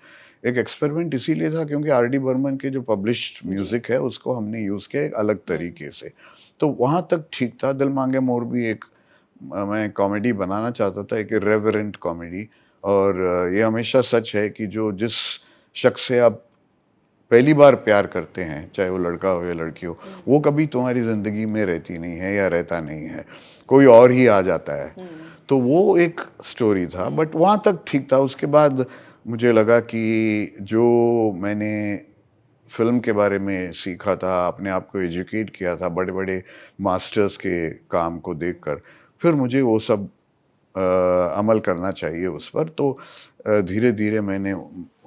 [SPEAKER 1] एक एक्सपेरिमेंट इसीलिए था क्योंकि आर डी बर्मन के जो पब्लिश्ड म्यूजिक है उसको हमने यूज़ किया एक अलग तरीके से। तो वहाँ तक ठीक था। दिल मांगे मोर भी एक मैं कॉमेडी बनाना चाहता था, एक इर्रेवरेंट कॉमेडी। और ये हमेशा सच है कि जो जिस शख्स से आप पहली बार प्यार करते हैं, चाहे वो लड़का हो या लड़की हो, वो कभी तुम्हारी ज़िंदगी में रहती नहीं है या रहता नहीं है, कोई और ही आ जाता है। तो वो एक स्टोरी था, बट वहाँ तक ठीक था। उसके बाद मुझे लगा कि जो मैंने फ़िल्म के बारे में सीखा था, अपने आप को एजुकेट किया था बड़े-बड़े मास्टर्स के काम को देखकर, फिर मुझे वो सब अमल करना चाहिए उस पर। तो धीरे-धीरे मैंने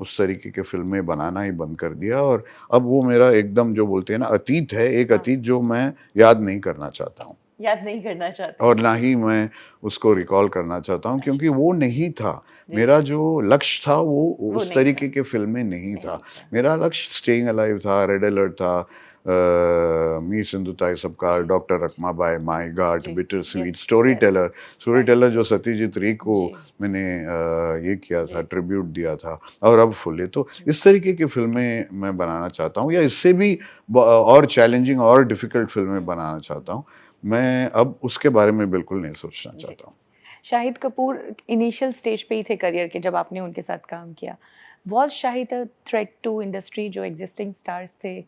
[SPEAKER 1] उस तरीके की फ़िल्में बनाना ही बंद कर दिया और अब वो मेरा एकदम जो बोलते हैं ना अतीत है, एक
[SPEAKER 2] हाँ।
[SPEAKER 1] अतीत जो मैं याद नहीं करना चाहता हूँ
[SPEAKER 2] याद नहीं करना चाहते।
[SPEAKER 1] और ना ही मैं उसको रिकॉल करना चाहता हूँ, क्योंकि वो नहीं था।
[SPEAKER 2] जी।
[SPEAKER 1] मेरा जो लक्ष्य था वो
[SPEAKER 2] वो
[SPEAKER 1] उस
[SPEAKER 2] नहीं
[SPEAKER 1] तरीके
[SPEAKER 2] था।
[SPEAKER 1] के फ़िल्में नहीं
[SPEAKER 2] नहीं
[SPEAKER 1] था।
[SPEAKER 2] था।
[SPEAKER 1] मेरा लक्ष्य स्टेइंग अलाइव था, रेड अलर्ट था, Mee Sindhutai Sapkal, doctor Rakhmabai, my god,
[SPEAKER 2] जी।
[SPEAKER 1] Bitter sweet,
[SPEAKER 2] yes,
[SPEAKER 1] story
[SPEAKER 2] yes.
[SPEAKER 1] Teller. Story teller जो सत्यजीत रे को
[SPEAKER 2] जी।
[SPEAKER 1] मैंने ये किया था,
[SPEAKER 2] जी।
[SPEAKER 1] ट्रिब्यूट दिया था और अब फुले। तो इस तरीके की फ़िल्में मैं बनाना चाहता हूँ या इससे भी और चैलेंजिंग और डिफ़िकल्ट फ़िल्में बनाना चाहता हूँ। मैं अब उसके बारे में बिल्कुल नहीं सोचना
[SPEAKER 2] जी।
[SPEAKER 1] चाहता हूँ।
[SPEAKER 2] शाहिद कपूर इनिशियल स्टेज पे ही थे करियर के जब आपने उनके साथ काम किया। Was Shahid a threat to industry जो एक्जिस्टिंग स्टार्स थे?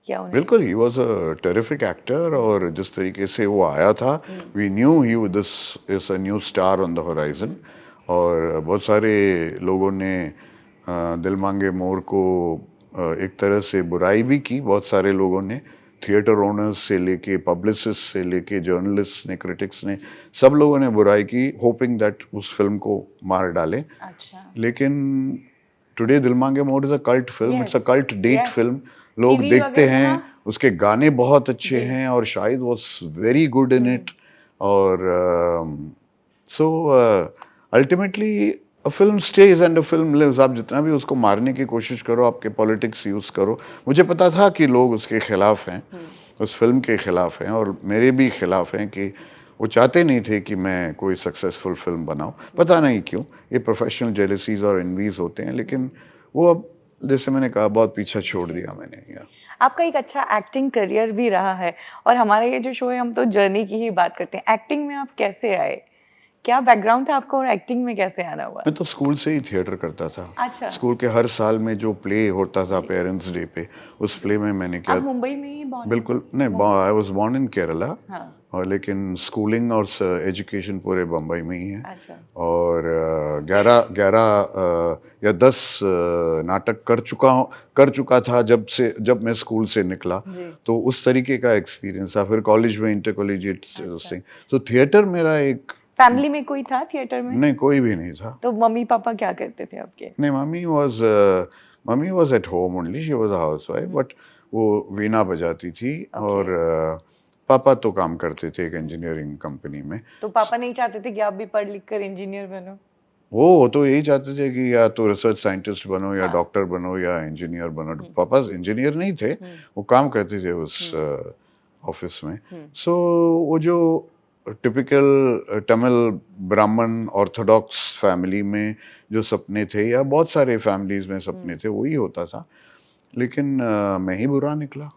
[SPEAKER 2] क्या उन्हें
[SPEAKER 1] बिल्कुल, he was a terrific actor और जिस तरीके से वो आया था, we knew he this is a new star on the horizon. और बहुत सारे लोगों ने दिल मांगे मोर को एक तरह से बुराई भी की। बहुत सारे लोगों ने, थिएटर ओनर्स से लेके, पब्लिसिस्ट से लेके, जर्नलिस्ट ने, क्रिटिक्स ने, सब लोगों ने बुराई की, होपिंग दैट उस फ़िल्म को मार डालें।
[SPEAKER 2] अच्छा।
[SPEAKER 1] लेकिन today Dil Maange more is a cult film, it's a
[SPEAKER 2] yes,
[SPEAKER 1] cult date
[SPEAKER 2] yes.
[SPEAKER 1] Film. लोग
[SPEAKER 2] टीवी
[SPEAKER 1] देखते
[SPEAKER 2] वगैरह।
[SPEAKER 1] हैं,
[SPEAKER 2] हाँ।
[SPEAKER 1] उसके गाने बहुत अच्छे
[SPEAKER 2] जी।
[SPEAKER 1] हैं और Shahid was very good in it. और so ultimately a film stage and a film lives. आप जितना भी उसको मारने की कोशिश करो, आपके पॉलिटिक्स यूज़ करो। मुझे पता था कि लोग उसके खिलाफ हैं, उस फ़िल्म के खिलाफ हैं और मेरे भी खिलाफ हैं कि वो चाहते नहीं थे कि मैं कोई सक्सेसफुल फ़िल्म बनाऊँ। पता नहीं क्यों, ये प्रोफ़ेशनल जेलसीज़ और एनवीज़ होते हैं, लेकिन वो अब जैसे मैंने कहा बहुत पीछा छोड़ दिया मैंने या।
[SPEAKER 2] आपका एक अच्छा एक्टिंग करियर भी रहा है और हमारा ये जो शो है हम तो जर्नी की ही बात करते हैं। एक्टिंग में आप कैसे आए? क्या बैकग्राउंड था आपका और एक्टिंग में कैसे आना हुआ?
[SPEAKER 1] मैं तो स्कूल से ही थिएटर करता था।
[SPEAKER 2] अच्छा।
[SPEAKER 1] स्कूल के हर साल में जो प्ले होता था
[SPEAKER 2] जी।
[SPEAKER 1] पेरेंट्स डे पे, उस
[SPEAKER 2] जी।
[SPEAKER 1] प्ले में मैंने
[SPEAKER 2] आप
[SPEAKER 1] किया।
[SPEAKER 2] मुंबई में ही बॉर्न हुए?
[SPEAKER 1] बिल्कुल नहीं,
[SPEAKER 2] Mumbai.
[SPEAKER 1] I was born in Kerala.
[SPEAKER 2] हाँ।
[SPEAKER 1] और लेकिन स्कूलिंग और एजुकेशन पूरे बम्बई में ही है।
[SPEAKER 2] अच्छा।
[SPEAKER 1] और 11 या 10 नाटक कर चुका था जब मैं स्कूल से निकला।
[SPEAKER 2] जी।
[SPEAKER 1] तो उस तरीके का एक्सपीरियंस था। फिर कॉलेज में इंटर कॉलेजिएट
[SPEAKER 2] अच्छा।
[SPEAKER 1] से। तो थिएटर मेरा एक,
[SPEAKER 2] फैमिली में कोई था थिएटर में?
[SPEAKER 1] नहीं कोई भी नहीं था।
[SPEAKER 2] तो मम्मी-पापा क्या करते थे आपके?
[SPEAKER 1] नहीं, mummy was at home only, she was a housewife, but वो वीणा बजाती थी।
[SPEAKER 2] ओके।
[SPEAKER 1] और पापा तो काम करते थे एक इंजीनियरिंग कंपनी में।
[SPEAKER 2] तो पापा नहीं चाहते थे कि आप भी पढ़ लिख कर इंजीनियर बनो?
[SPEAKER 1] वो तो यही चाहते थे कि या तो रिसर्च साइंटिस्ट बनो या
[SPEAKER 2] हाँ।
[SPEAKER 1] डॉक्टर बनो या इंजीनियर बनो। पापा इंजीनियर नहीं थे, वो काम करते थे उस ऑफिस में। सो वो जो टिपिकल तमिल ब्राह्मण ऑर्थोडॉक्स फैमिली में जो सपने थे या बहुत सारे फैमिलीज में सपने थे, वही होता था। लेकिन मैं ही बुरा निकला।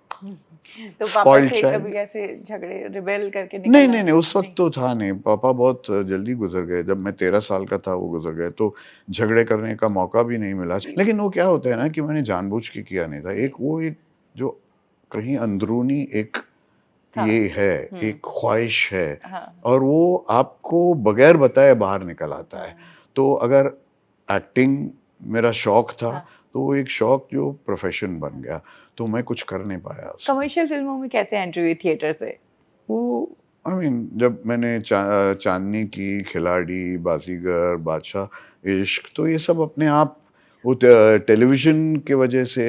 [SPEAKER 2] तो पापा
[SPEAKER 1] स्पॉइल्ड
[SPEAKER 2] से
[SPEAKER 1] चाइल्ड।
[SPEAKER 2] कभी ऐसे झगड़े रिबेल करके
[SPEAKER 1] नहीं
[SPEAKER 2] निकलना?
[SPEAKER 1] नहीं नहीं, उस वक्त तो था नहीं, पापा बहुत जल्दी गुजर गए, जब मैं 13 साल का था वो गुजर गए, तो झगड़े करने का मौका भी नहीं मिला।
[SPEAKER 2] जी।
[SPEAKER 1] लेकिन वो क्या होता है ना कि मैंने जानबूझ के किया नहीं था,
[SPEAKER 2] जी।
[SPEAKER 1] एक जो कहीं अंदरूनी एक
[SPEAKER 2] था।
[SPEAKER 1] ये है,
[SPEAKER 2] हम्म।
[SPEAKER 1] एक ख्वाहिश है,
[SPEAKER 2] हाँ।
[SPEAKER 1] और वो आपको बगैर बताए बाहर निकल आता है।
[SPEAKER 2] हाँ।
[SPEAKER 1] तो अगर एक्टिंग मेरा शौक था,
[SPEAKER 2] हाँ।
[SPEAKER 1] तो वो एक शौक जो प्रोफेशन बन गया, तो मैं कुछ कर नहीं पाया उसमें।
[SPEAKER 2] कमर्शियल फिल्मों में कैसे एंट्री हुई थिएटर से?
[SPEAKER 1] वो आई मीन जब मैंने चांदनी की, खिलाड़ी, बाजीगर, बादशाह, इश्क, तो ये सब अपने आप वो टेलीविजन की वजह से,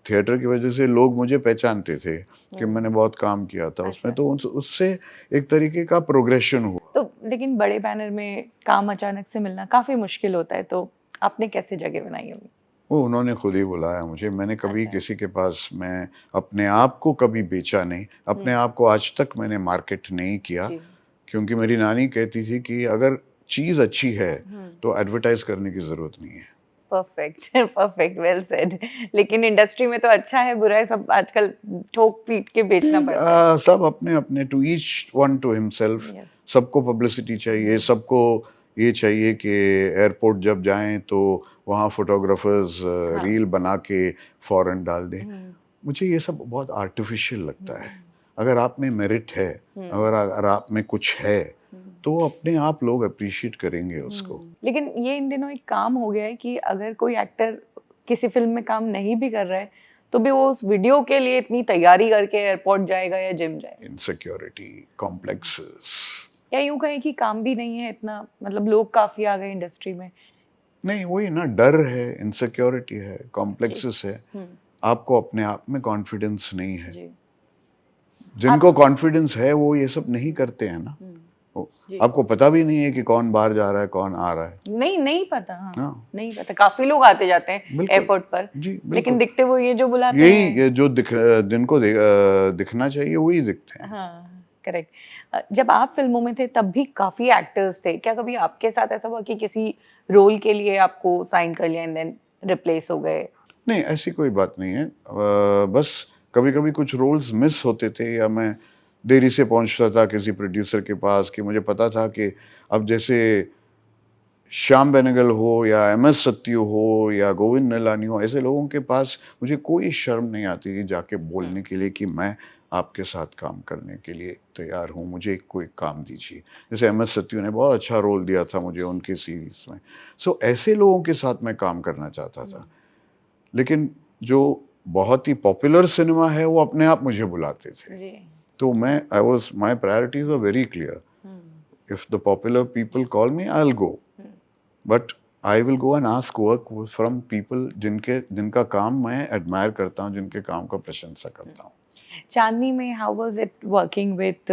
[SPEAKER 1] थिएटर की वजह से लोग मुझे पहचानते थे कि मैंने बहुत काम किया था उसमें,
[SPEAKER 2] अच्छा।
[SPEAKER 1] तो उससे एक तरीके का प्रोग्रेशन हुआ।
[SPEAKER 2] तो लेकिन बड़े बैनर में काम अचानक से मिलना काफी मुश्किल होता है, तो आपने कैसे जगह बनाई होगी?
[SPEAKER 1] वो उन्होंने खुद ही बुलाया मुझे, मैंने कभी
[SPEAKER 2] अच्छा।
[SPEAKER 1] किसी के पास मैं अपने आप को कभी बेचा नहीं, अपने आप को आज तक मैंने मार्केट नहीं किया,
[SPEAKER 2] जी।
[SPEAKER 1] क्योंकि मेरी नानी कहती थी कि अगर चीज़ अच्छी है
[SPEAKER 2] हम्म।
[SPEAKER 1] तो एडवर्टाइज करने की ज़रूरत नहीं है।
[SPEAKER 2] Perfect perfect, well said. लेकिन इंडस्ट्री में तो अच्छा है बुरा है सब आजकल ठोक पीट के बेचना पड़ता है।
[SPEAKER 1] सब अपने अपने, to each one to himself.
[SPEAKER 2] Yes.
[SPEAKER 1] सबको पब्लिसिटी चाहिए, सबको ये चाहिए कि एयरपोर्ट जब जाएं तो वहाँ फोटोग्राफर्स
[SPEAKER 2] हाँ।
[SPEAKER 1] रील बना के फौरन डाल दें।
[SPEAKER 2] हम्म।
[SPEAKER 1] मुझे ये सब बहुत आर्टिफिशियल लगता है। अगर आप में मेरिट है, अगर आप में कुछ है, तो अपने आप लोग अप्रिशिएट करेंगे उसको।
[SPEAKER 2] लेकिन ये इन दिनों एक काम हो गया है कि अगर कोई एक्टर किसी फिल्म में काम नहीं भी कर रहा है तो भी वो उस वीडियो के लिए इतनी तैयारी करके एयरपोर्ट जाएगा या जिम जाएगा,
[SPEAKER 1] इनसिक्योरिटी, कॉम्प्लेक्सेस।
[SPEAKER 2] या यूं कहें कि काम भी नहीं है इतना, मतलब लोग काफी आ गए इंडस्ट्री में।
[SPEAKER 1] नहीं, वही ना, डर है, इनसिक्योरिटी है,
[SPEAKER 2] जी।
[SPEAKER 1] कॉम्प्लेक्सेस है,
[SPEAKER 2] हम्म।
[SPEAKER 1] आपको अपने आप में कॉन्फिडेंस नहीं है।
[SPEAKER 2] जी।
[SPEAKER 1] जिनको
[SPEAKER 2] आप।
[SPEAKER 1] कॉन्फिडेंस है वो ये सब नहीं करते हैं ना। वो
[SPEAKER 2] जी।
[SPEAKER 1] आपको पता भी नहीं है कि कौन बाहर जा रहा है, कौन आ रहा है।
[SPEAKER 2] नहीं, नहीं पता। हाँ।
[SPEAKER 1] हाँ,
[SPEAKER 2] नहीं पता, काफी लोग आते जाते हैं
[SPEAKER 1] बिल्कुल।
[SPEAKER 2] एयरपोर्ट पर।
[SPEAKER 1] जी,
[SPEAKER 2] लेकिन
[SPEAKER 1] बिल्कुल।
[SPEAKER 2] दिखते वो ये जो बुलाते
[SPEAKER 1] यही
[SPEAKER 2] हैं।
[SPEAKER 1] ये जो जिनको दिखना चाहिए वही दिखते हैं।
[SPEAKER 2] हाँ, करेक्ट। जब आप फिल्मों में थे तब भी काफी एक्टर्स थे, क्या कभी आपके साथ ऐसा हुआ कि किसी रोल के लिए आपको साइन कर लिया एंड देन रिप्लेस हो गए?
[SPEAKER 1] नहीं, ऐसी कोई बात नहीं है। बस कभी-कभी कुछ रोल्स मिस होते थे, या मैं देरी से पहुंचता था किसी प्रोड्यूसर के पास, कि मुझे पता था कि अब जैसे श्याम बेनेगल हो या एमएस सत्यू हो या गोविंद निहलानी हो, ऐसे लोगों के पास मुझे कोई शर्म नहीं आती थी जाके बोलने के लिए कि मैं आपके साथ काम करने के लिए तैयार हूँ, मुझे कोई काम दीजिए। जैसे एमएस सत्यू ने बहुत अच्छा रोल दिया था मुझे उनके सीरीज में। सो ऐसे लोगों के साथ मैं काम करना चाहता था। लेकिन जो बहुत ही पॉपुलर सिनेमा है वो अपने आप मुझे बुलाते थे,
[SPEAKER 2] जी।
[SPEAKER 1] तो मैं I was my priorities were very clear. If the popular people call me I will go, but I will go and ask work from people जिनका काम मैं एडमायर करता हूँ, जिनके काम का प्रशंसा करता हूँ।
[SPEAKER 2] चांदनी में how was it working with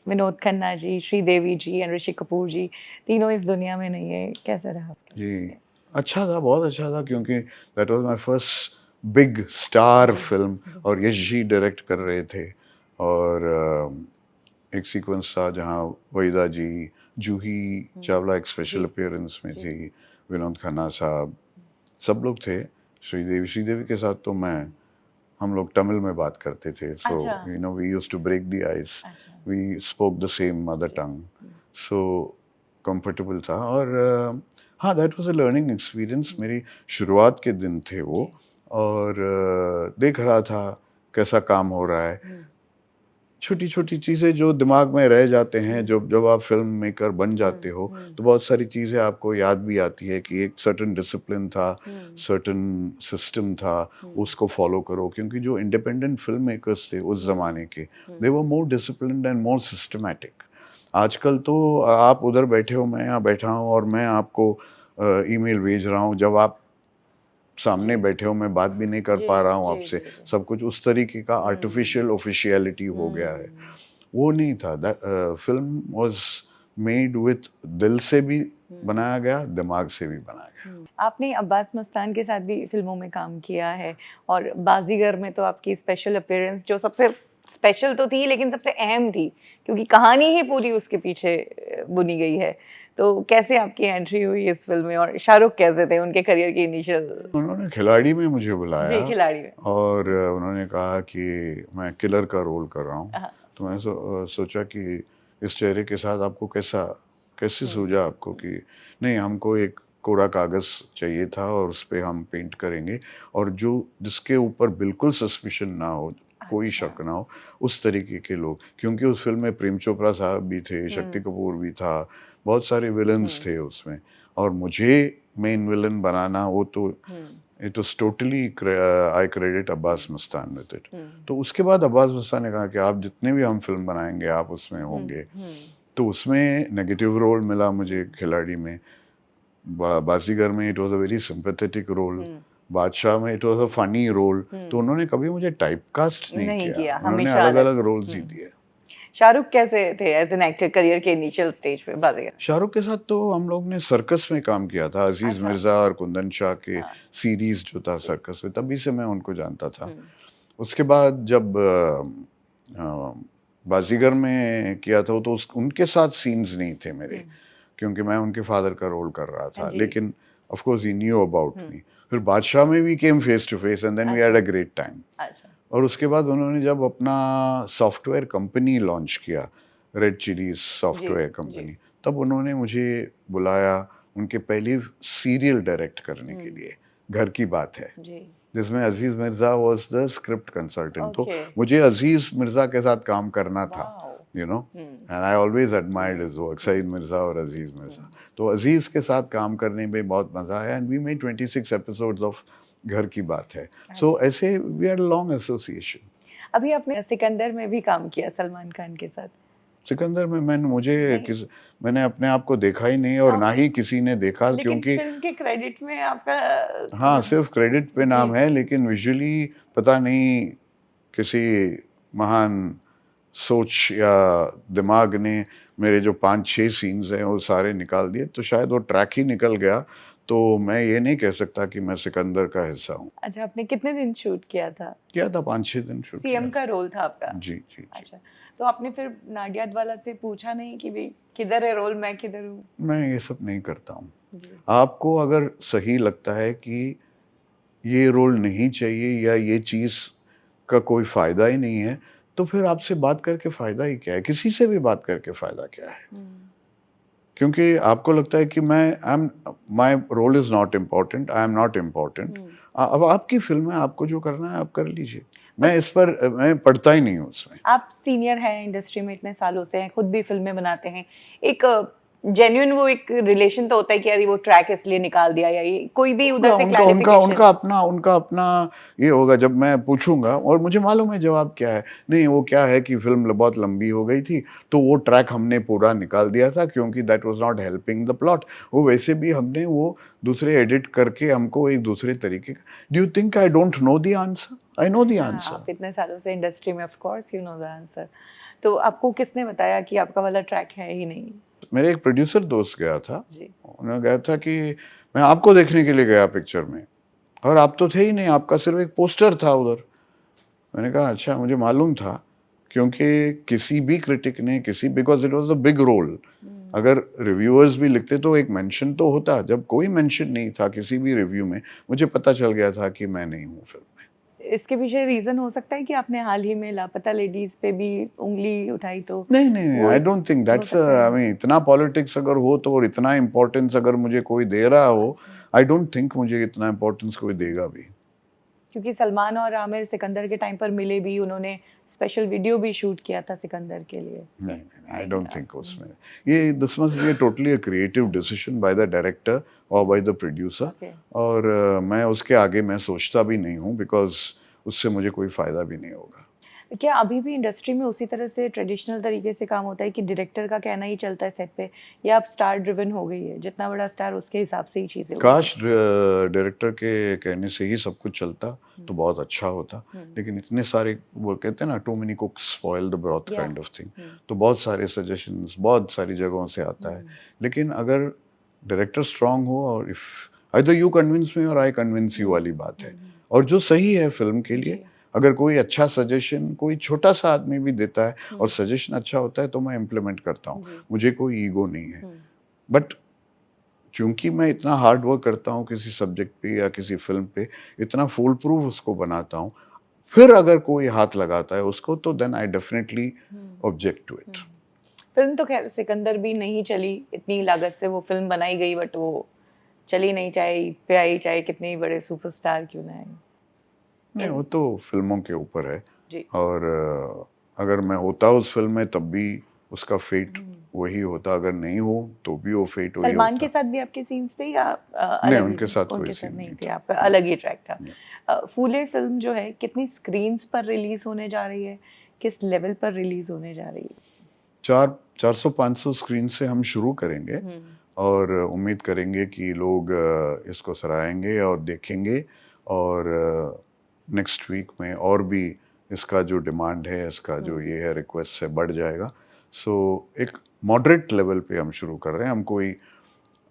[SPEAKER 2] Vinod Khanna ji, Sridevi ji and Rishi Kapoor ji? तीनों इस दुनिया में नहीं है, कैसा रहा आपका
[SPEAKER 1] जी,
[SPEAKER 2] एक्सपीरियंस?
[SPEAKER 1] अच्छा था, बहुत अच्छा था, क्योंकि that was my first big star film, और यश जी डायरेक्ट कर रहे थे। और एक सीक्वेंस था जहाँ वहीदा जी, जूही चावला एक स्पेशल अपीयरेंस में थी, विनोद खन्ना साहब, सब लोग थे। श्रीदेवी के साथ तो हम लोग तमिल में बात करते थे, सो
[SPEAKER 2] अच्छा।
[SPEAKER 1] You know we used to break the ice,
[SPEAKER 2] अच्छा।
[SPEAKER 1] We spoke the same mother tongue, so comfortable था। और हाँ, that was a learning experience. मेरी शुरुआत के दिन थे वो, और देख रहा था कैसा काम हो रहा है, छोटी छोटी चीज़ें जो दिमाग में रह जाते हैं। जब आप फिल्म मेकर बन जाते हो तो बहुत सारी चीज़ें आपको याद भी आती है कि एक सर्टेन डिसिप्लिन था, सर्टेन सिस्टम था, उसको फॉलो करो, क्योंकि जो इंडिपेंडेंट फिल्म मेकर्स थे उस ज़माने के, दे वर मोर डिसिप्लिन्ड एंड मोर सिस्टमैटिक। आजकल तो आप उधर बैठे हो, मैं यहाँ बैठा हूँ, और मैं आपको ईमेल भेज रहा हूँ, जब आप सामने बैठे हो मैं बात भी नहीं कर पा रहा हूँ आपसे। सब कुछ उस तरीके का आर्टिफिशियल ऑफिशियलिटी हो गया है, वो नहीं था। फिल्म वाज मेड विथ दिल से भी बनाया गया, दिमाग से भी बनाया गया।
[SPEAKER 2] आपने अब्बास मस्तान के साथ भी फिल्मों में काम किया है, और बाजीगर में तो आपकी स्पेशल अपीयरेंस जो सबसे स्पेशल तो थी लेकिन सबसे अहम थी, क्योंकि कहानी ही पूरी उसके पीछे बुनी गई है। तो कैसे आपकी एंट्री हुई इस फिल्म में और शाहरुख कैसे थे उनके करियर के इनिशियल?
[SPEAKER 1] उन्होंने खिलाड़ी में मुझे
[SPEAKER 2] जी,
[SPEAKER 1] बुलाया
[SPEAKER 2] खिलाड़ी में।
[SPEAKER 1] और उन्होंने कहा कि मैं किलर का रोल कर रहा हूँ।
[SPEAKER 2] हाँ,
[SPEAKER 1] तो मैंने सोचा कि इस चेहरे के साथ आपको कैसे सूझा आपको कि नहीं, हमको एक कोरा कागज़ चाहिए था और उस पे हम पेंट करेंगे और जो जिसके ऊपर बिल्कुल सस्पिशन ना हो, कोई
[SPEAKER 2] अच्छा।
[SPEAKER 1] शक ना हो, उस तरीके के लोग। क्योंकि उस फ़िल्म में प्रेम चोपड़ा साहब भी थे, शक्ति कपूर भी था, बहुत सारे विलन्स थे उसमें और मुझे मेन विलन बनाना वो तो it was totally I credit Abbas Mastan with it. तो उसके बाद अब्बास मस्तान ने कहा कि आप जितने भी हम फ़िल्म बनाएँगे आप उसमें होंगे। तो उसमें नेगेटिव रोल मिला मुझे खिलाड़ी में। बाजीगर में it was a very sympathetic role. Baadshah में it was a funny role. तो उन्होंने कभी मुझे टाइपकास्ट नहीं
[SPEAKER 2] नहीं
[SPEAKER 1] किया।
[SPEAKER 2] किया,
[SPEAKER 1] उन्होंने
[SPEAKER 2] हमेशा अलग।
[SPEAKER 1] अलग-अलग रोल्स ही दिए।
[SPEAKER 2] शाहरुख कैसे थे एज़ एन एक्टर करियर के इनिशियल स्टेज पे बाज़ीगर?
[SPEAKER 1] शाहरुख के साथ तो हम लोग ने सर्कस में काम किया था। अज़ीज़
[SPEAKER 2] अच्छा।
[SPEAKER 1] मिर्ज़ा और कुंदन शाह के
[SPEAKER 2] हाँ।
[SPEAKER 1] सीरीज़ जो था सर्कस में, तभी से मैं उनको जानता था।
[SPEAKER 2] हुँ,
[SPEAKER 1] उसके बाद जब अ, बाजीगर में किया था तो उनके साथ सीन्स नहीं थे मेरे, क्योंकि मैं उनके फादर का रोल कर रहा था।
[SPEAKER 2] जी।
[SPEAKER 1] लेकिन of course he knew about me. फिर बादशाह में we came face to face and then we had a great time.
[SPEAKER 2] अच्छा।
[SPEAKER 1] और उसके बाद उन्होंने जब अपना सॉफ्टवेयर कंपनी लॉन्च किया, रेड चिलीज़
[SPEAKER 2] जी,
[SPEAKER 1] सॉफ्टवेयर
[SPEAKER 2] जी।
[SPEAKER 1] कंपनी, तब उन्होंने मुझे बुलाया उनके पहली सीरियल डायरेक्ट करने के लिए, घर की बात है।
[SPEAKER 2] जी।
[SPEAKER 1] जिसमें Aziz Mirza was the script consultant. तो
[SPEAKER 2] ओके।
[SPEAKER 1] मुझे अज़ीज़ मिर्ज़ा के साथ काम करना था,
[SPEAKER 2] wow!
[SPEAKER 1] You know,
[SPEAKER 2] hmm,
[SPEAKER 1] and I always admired his work, Saeed Mirza और अज़ीज़ मिर्ज़ा। तो अज़ीज़ के साथ काम करने में बहुत मज़ा आया and we made 26 episodes of Ghar Ki Baat Hai. So
[SPEAKER 2] अच्छा।
[SPEAKER 1] ऐसे we had a long association.
[SPEAKER 2] अभी आपने सिकंदर में भी काम किया सलमान खान के साथ।
[SPEAKER 1] सिकंदर में
[SPEAKER 2] नहीं,
[SPEAKER 1] मैंने अपने आप को देखा ही नहीं और ना
[SPEAKER 2] आप
[SPEAKER 1] ही किसी ने देखा,
[SPEAKER 2] लेकिन
[SPEAKER 1] क्योंकि
[SPEAKER 2] फ़िल्म के क्रेडिट में आपका
[SPEAKER 1] हाँ, सिर्फ़ क्रेडिट पे
[SPEAKER 2] जी,
[SPEAKER 1] नाम है, लेकिन विज़ुअली पता नहीं किसी महान सोच या दिमाग ने मेरे जो 5-6 सीन्स हैं वो सारे निकाल दिए, तो शायद वो ट्रैक ही निकल गया। तो मैं ये नहीं कह सकता कि मैं सिकंदर का हिस्सा हूँ।
[SPEAKER 2] अच्छा आपने कितने दिन शूट किया था?
[SPEAKER 1] किया था 5-6 दिन शूट किया
[SPEAKER 2] सीएम का
[SPEAKER 1] था।
[SPEAKER 2] रोल था आपका?
[SPEAKER 1] जी, जी, जी।
[SPEAKER 2] अच्छा, तो आपने फिर नाडियादवाला से पूछा नहीं कि भई किधर है रोल, मैं किधर हूँ?
[SPEAKER 1] मैं ये सब नहीं करता हूँ।
[SPEAKER 2] जी।
[SPEAKER 1] आपको अगर सही लगता है कि ये रोल नहीं चाहिए या ये चीज़ का कोई फ़ायदा ही नहीं है, तो फिर आपसे बात करके फ़ायदा ही क्या है? किसी से भी बात करके फ़ायदा क्या है?
[SPEAKER 2] हुँ,
[SPEAKER 1] क्योंकि आपको लगता है कि मैं I am my role is not important, I am not important.
[SPEAKER 2] Hmm.
[SPEAKER 1] अब आपकी फ़िल्म है, आपको जो करना है आप कर लीजिए। मैं इस पर मैं पढ़ता ही नहीं हूँ उसमें।
[SPEAKER 2] आप सीनियर हैं इंडस्ट्री में इतने सालों से हैं, खुद भी फ़िल्में बनाते हैं। एक जेन्युइन वो एक रिलेशन तो होता है कि अरे वो ट्रैक इसलिए निकाल दिया या ये कोई भी उधर
[SPEAKER 1] होगा
[SPEAKER 2] से
[SPEAKER 1] उनका उनका
[SPEAKER 2] क्लैरिफ़िकेशन।
[SPEAKER 1] उनका अपना ये होगा जब मैं पूछूँगा और मुझे मालूम है जवाब क्या है। नहीं, वो क्या है कि फ़िल्म बहुत लंबी हो गई थी, तो वो ट्रैक हमने पूरा निकाल दिया था क्योंकि that was not helping the plot. वो वैसे भी हमने वो दूसरे एडिट करके हमको एक दूसरे तरीके का do you think I don't know the answer? I know the
[SPEAKER 2] हाँ,
[SPEAKER 1] आंसर।
[SPEAKER 2] आप इतने सालों से इंडस्ट्री में of course you know the answer. तो आपको किसने बताया कि आपका वाला ट्रैक है ही नहीं?
[SPEAKER 1] मेरे एक प्रोड्यूसर दोस्त गया था।
[SPEAKER 2] जी।
[SPEAKER 1] उन्होंने कहा था कि मैं आपको देखने के लिए गया पिक्चर में और आप तो थे ही नहीं, आपका सिर्फ़ एक पोस्टर था उधर। मैंने कहा अच्छा, मुझे मालूम था क्योंकि किसी भी क्रिटिक ने किसी because it was a big role.
[SPEAKER 2] Hmm.
[SPEAKER 1] अगर रिव्यूअर्स भी लिखते तो एक मेंशन तो होता, जब कोई मेंशन नहीं था किसी भी रिव्यू में, मुझे पता चल गया था कि मैं नहीं हूँ फ़िल्म में।
[SPEAKER 2] इसके पीछे रीज़न हो सकता है कि आपने हाल ही में लापता लेडीज़ पे भी उँगली उठाई तो
[SPEAKER 1] नहीं, नहीं,
[SPEAKER 2] वो
[SPEAKER 1] आई
[SPEAKER 2] एक
[SPEAKER 1] डोंट थिंक
[SPEAKER 2] हो
[SPEAKER 1] दैट्स
[SPEAKER 2] सकता है?
[SPEAKER 1] आई मीन इतना पॉलिटिक्स अगर हो तो और इतना इम्पोर्टेंस अगर मुझे कोई दे रहा हो,
[SPEAKER 2] अच्छा।
[SPEAKER 1] आई डोंट थिंक मुझे इतना इम्पोर्टेंस कोई
[SPEAKER 2] हुँ।
[SPEAKER 1] देगा भी।
[SPEAKER 2] क्योंकि सलमान और आमिर सिकंदर के टाइम पर मिले भी, उन्होंने स्पेशल वीडियो भी शूट किया था सिकंदर के लिए।
[SPEAKER 1] नहीं, नहीं, आई
[SPEAKER 2] नहीं,
[SPEAKER 1] डोंट
[SPEAKER 2] आप
[SPEAKER 1] थिंक उसमें ये this must be a totally a creative decision by the director और बाय द प्रोड्यूसर
[SPEAKER 2] ओके।
[SPEAKER 1] और मैं उसके आगे मैं सोचता भी नहीं हूँ बिकॉज़ उससे मुझे कोई फ़ायदा भी नहीं होगा।
[SPEAKER 2] क्या अभी भी इंडस्ट्री में उसी तरह से ट्रेडिशनल तरीके से काम होता है कि डायरेक्टर का कहना ही चलता है सेट पे या अब स्टार ड्रिवन हो गई है, जितना बड़ा स्टार उसके हिसाब से ही चीज़ें होती हैं?
[SPEAKER 1] काश डायरेक्टर के कहने से ही सब कुछ चलता
[SPEAKER 2] हुँ,
[SPEAKER 1] तो बहुत अच्छा होता।
[SPEAKER 2] हुँ।
[SPEAKER 1] लेकिन इतने सारे वो कहते हैं ना too many cooks spoil the broth
[SPEAKER 2] या
[SPEAKER 1] काइंड ऑफ थिंग।
[SPEAKER 2] हुँ,
[SPEAKER 1] तो बहुत सारे सजेशंस बहुत सारी जगहों से आता है।
[SPEAKER 2] हुँ,
[SPEAKER 1] लेकिन अगर डायरेक्टर स्ट्रांग हो और if either you convince me और आई कन्विंस यू
[SPEAKER 2] हुँ,
[SPEAKER 1] वाली बात है।
[SPEAKER 2] हुँ,
[SPEAKER 1] और जो सही है फ़िल्म के लिए,
[SPEAKER 2] जी,
[SPEAKER 1] अगर कोई अच्छा सजेशन कोई छोटा-सा आदमी भी देता है और
[SPEAKER 2] हुँ,
[SPEAKER 1] सजेशन अच्छा होता है तो मैं इम्प्लीमेंट करता हूँ।
[SPEAKER 2] जी,
[SPEAKER 1] मुझे कोई ईगो नहीं है।
[SPEAKER 2] हुँ,
[SPEAKER 1] बट चूंकि मैं इतना हार्ड वर्क करता हूँ किसी सब्जेक्ट पे या किसी फिल्म पे, इतना फुल प्रूफ उसको बनाता हूँ, फिर अगर कोई हाथ लगाता है उसको, तो then I definitely object to it.
[SPEAKER 2] Film तो खैर सिकंदर भी नहीं चली, इतनी लागत से वो फिल्म बनाई गई बट वो चली नहीं, चाहे ईद पे आई चाहे कितने ही बड़े सुपरस्टार क्यों ना आए।
[SPEAKER 1] नहीं, वो तो फिल्मों के ऊपर है।
[SPEAKER 2] जी।
[SPEAKER 1] और अगर मैं होता उस फिल्म में तब भी उसका फेट वही होता, अगर नहीं हो तो भी वो फेट वही
[SPEAKER 2] सलमान
[SPEAKER 1] होता।
[SPEAKER 2] के साथ भी आपके सीन्स थे या
[SPEAKER 1] नहीं,
[SPEAKER 2] अलग ही
[SPEAKER 1] उनके
[SPEAKER 2] थे?
[SPEAKER 1] साथ कोई
[SPEAKER 2] उनके साथ
[SPEAKER 1] सीन
[SPEAKER 2] नहीं
[SPEAKER 1] नहीं
[SPEAKER 2] थे,
[SPEAKER 1] था।
[SPEAKER 2] आपका अलग ही ट्रैक था। फूले फिल्म जो है कितनी स्क्रीन्स पर रिलीज होने जा रही है, किस लेवल पर रिलीज होने जा रही है?
[SPEAKER 1] 400-500 स्क्रीन से हम शुरू करेंगे और उम्मीद करेंगे कि लोग इसको सराहेंगे और देखेंगे, और नेक्स्ट वीक में और भी इसका जो डिमांड है, इसका जो ये है रिक्वेस्ट है, बढ़ जाएगा। सो एक मॉडरेट लेवल पे हम शुरू कर रहे हैं। हम कोई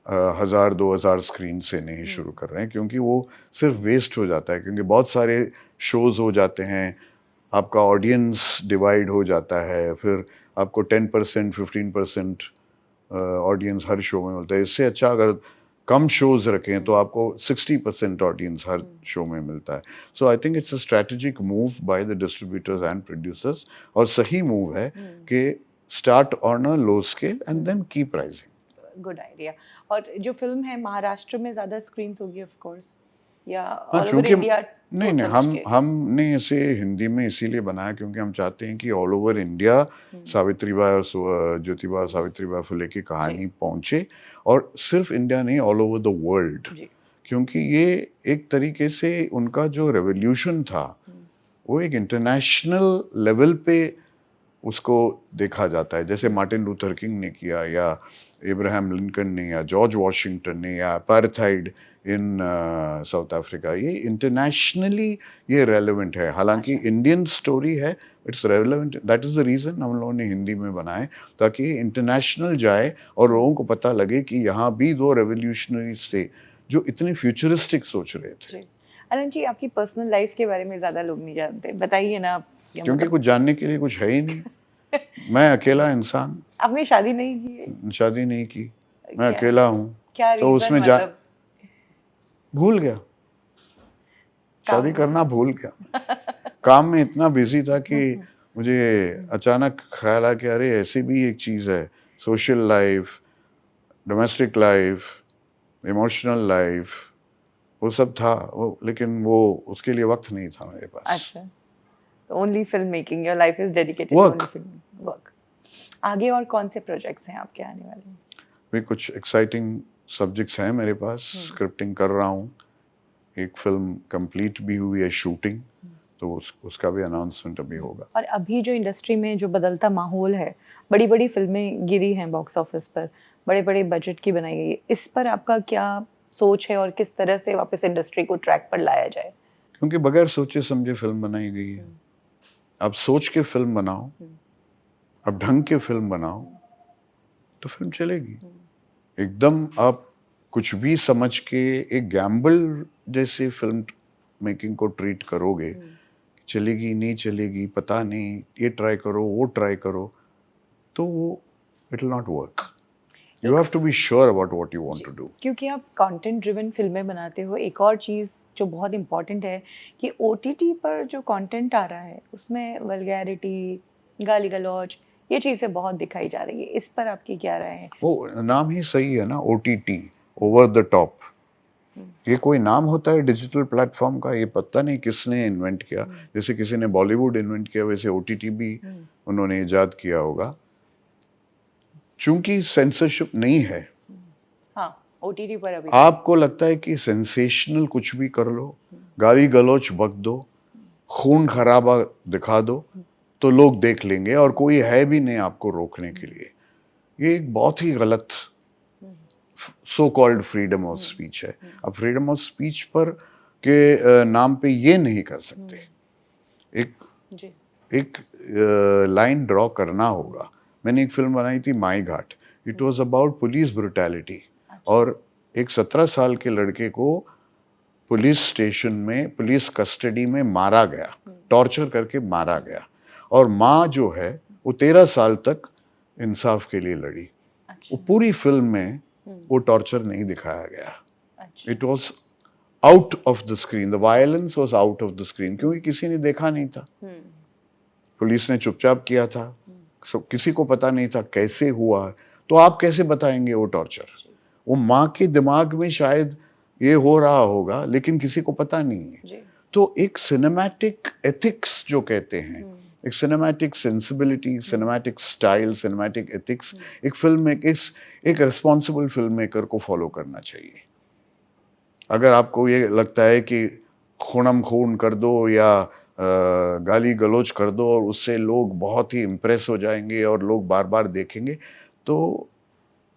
[SPEAKER 1] 1000-2000 स्क्रीन से नहीं शुरू कर रहे हैं, क्योंकि वो सिर्फ वेस्ट हो जाता है, क्योंकि बहुत सारे शोज हो जाते हैं, आपका ऑडियंस डिवाइड हो जाता है, फिर आपको 10% 15% ऑडियंस हर शो में मिलता है। इससे अच्छा अगर कम शोज रखें तो आपको 60% ऑडियंस हर शो में मिलता है। So I think it's a strategic move by the distributors and producers, और सही मूव है कि start on a low scale and then keep rising.
[SPEAKER 2] Good idea. और जो फिल्म है महाराष्ट्र में ज्यादा स्क्रीन्स होगी ऑफ कोर्स, या
[SPEAKER 1] हाँ,
[SPEAKER 2] ऑल ओवर
[SPEAKER 1] चूंकि
[SPEAKER 2] इंडिया
[SPEAKER 1] नहीं नहीं,
[SPEAKER 2] सोच समझ के?
[SPEAKER 1] हमने इसे हिंदी में इसीलिए बनाया क्योंकि हम चाहते हैं कि ऑल ओवर इंडिया सावित्रीबाई और ज्योतिबा और सावित्रीबाई फुले की कहानी पहुंचे, और सिर्फ इंडिया नहीं, ऑल ओवर द वर्ल्ड।
[SPEAKER 2] जी।
[SPEAKER 1] क्योंकि ये एक तरीके से उनका जो रेवोल्यूशन था, वो एक इंटरनेशनल लेवल पे उसको देखा जाता है। जैसे मार्टिन लूथर किंग ने किया, या इब्राहिम लिंकन ने, या जॉर्ज वॉशिंगटन ने, या अपार्थाइड इन साउथ अफ्रीका। ये इंटरनेशनली ये रेलेवेंट है। हालांकि इंडियन स्टोरी है, it's relevant. That is the reason हम लोगों ने हिंदी में बनाए, ताकि इंटरनेशनल जाए और लोगों को पता लगे कि यहाँ भी दो रेवोल्यूशनरीज थे जो इतने फ्यूचरिस्टिक सोच रहे थे।
[SPEAKER 2] जी। अनंत जी, आपकी पर्सनल लाइफ के बारे में ज्यादा लोग नहीं जानते, बताइए ना आप। या
[SPEAKER 1] क्योंकि
[SPEAKER 2] मतलब
[SPEAKER 1] कुछ जानने के लिए कुछ है ही नहीं। मैं अकेला इंसान,
[SPEAKER 2] आपने शादी नहीं की है?
[SPEAKER 1] शादी नहीं की, मैं
[SPEAKER 2] क्या
[SPEAKER 1] अकेला हूँ,
[SPEAKER 2] क्या
[SPEAKER 1] तो
[SPEAKER 2] रीजन,
[SPEAKER 1] उसमें
[SPEAKER 2] मतलब
[SPEAKER 1] भूल गया, शादी
[SPEAKER 2] काम?
[SPEAKER 1] करना भूल गया। काम में इतना बिजी था कि मुझे अचानक ख्याल आया कि अरे ऐसी भी एक चीज है, social life, domestic life, emotional life, वो सब था वो, लेकिन वो उसके लिए वक्त नहीं था मेरे पास।
[SPEAKER 2] अच्छा, only film making, your life is dedicated
[SPEAKER 1] Work.
[SPEAKER 2] Only film work. आगे और कौन से प्रोजेक्ट्स हैं आपके आने वाले?
[SPEAKER 1] भी कुछ एक्साइटिंग सब्जेक्ट्स हैं मेरे पास, स्क्रिप्टिंग कर रहा हूँ। एक फिल्म कंप्लीट भी हुई है शूटिंग, तो उसका भी अनाउंसमेंट अभी होगा।
[SPEAKER 2] और अभी जो इंडस्ट्री में जो बदलता माहौल है, बड़ी बड़ी फिल्में गिरी हैं बॉक्स ऑफिस पर, बड़े बड़े बजट की बनाई गई है, इस पर आपका क्या सोच है और किस तरह से वापस इंडस्ट्री को ट्रैक पर लाया जाए?
[SPEAKER 1] क्योंकि बगैर सोचे समझे फिल्म बनाई गई है। अब सोच के फिल्म बनाओ, अब ढंग के फिल्म बनाओ, तो फिल्म चलेगी। एकदम आप कुछ भी समझ के एक गैम्बल जैसे फिल्म मेकिंग को ट्रीट करोगे, चलेगी नहीं चलेगी पता नहीं, ये ट्राई करो वो ट्राई करो, तो वो it will not work. You have to be sure about what you want to do.
[SPEAKER 2] क्योंकि आप कंटेंट ड्रिवन फिल्में बनाते हो, एक और चीज़ जो बहुत इम्पॉर्टेंट है कि ओटीटी पर जो कंटेंट आ रहा है उसमें वल्गैरिटी, गाली गलौज, ये चीज़ें बहुत दिखाई जा रही है। इस पर आपकी क्या राय है?
[SPEAKER 1] वो नाम ही सही है ना, ओटीटी, ओवर द टॉप। ये कोई नाम होता है डिजिटल प्लेटफॉर्म का? ये पता नहीं किसने इन्वेंट किया। जैसे किसी ने बॉलीवुड इन्वेंट किया, वैसे ओटीटी भी उन्होंने इजाद किया होगा। चूंकि सेंसरशिप नहीं है,
[SPEAKER 2] हाँ, ओटीटी पर अभी
[SPEAKER 1] आपको लगता है कि सेंसेशनल कुछ भी कर लो, गाली गलौच बक दो, खून खराबा दिखा दो, तो लोग देख लेंगे और कोई है भी नहीं आपको रोकने के लिए। ये एक बहुत ही गलत so called freedom of speech है। अब फ्रीडम ऑफ स्पीच पर के नाम पे ये नहीं कर सकते। एक
[SPEAKER 2] जी।
[SPEAKER 1] एक लाइन ड्रॉ करना होगा। मैंने एक फिल्म बनाई थी Mai Ghat, it was about police brutality, और एक 17 साल के लड़के को पुलिस स्टेशन में, पुलिस कस्टडी में मारा गया, टॉर्चर करके मारा गया, और माँ जो है वो 13 साल तक इंसाफ के लिए लड़ी। वो पूरी फिल्म में वो टॉर्चर नहीं दिखाया गया.
[SPEAKER 2] अच्छा.
[SPEAKER 1] It was out of the screen. The violence was out of the screen क्योंकि किसी ने देखा नहीं था. पुलिस ने चुपचाप किया था. किसी को पता नहीं था कैसे हुआ. तो आप कैसे बताएंगे वो टॉर्चर? वो माँ के दिमाग में शायद ये हो रहा होगा लेकिन किसी को पता नहीं है. तो एक सिनेमैटिक एथिक्स जो कहते हैं, एक cinematic sensibility, cinematic style, cinematic ethics एक फिल्म में एक रिस्पॉन्सिबल फिल्म मेकर को फॉलो करना चाहिए. अगर आपको ये लगता है कि खूनम खून कर दो या गाली गलौज कर दो और उससे लोग बहुत ही इम्प्रेस हो जाएंगे और लोग बार बार देखेंगे, तो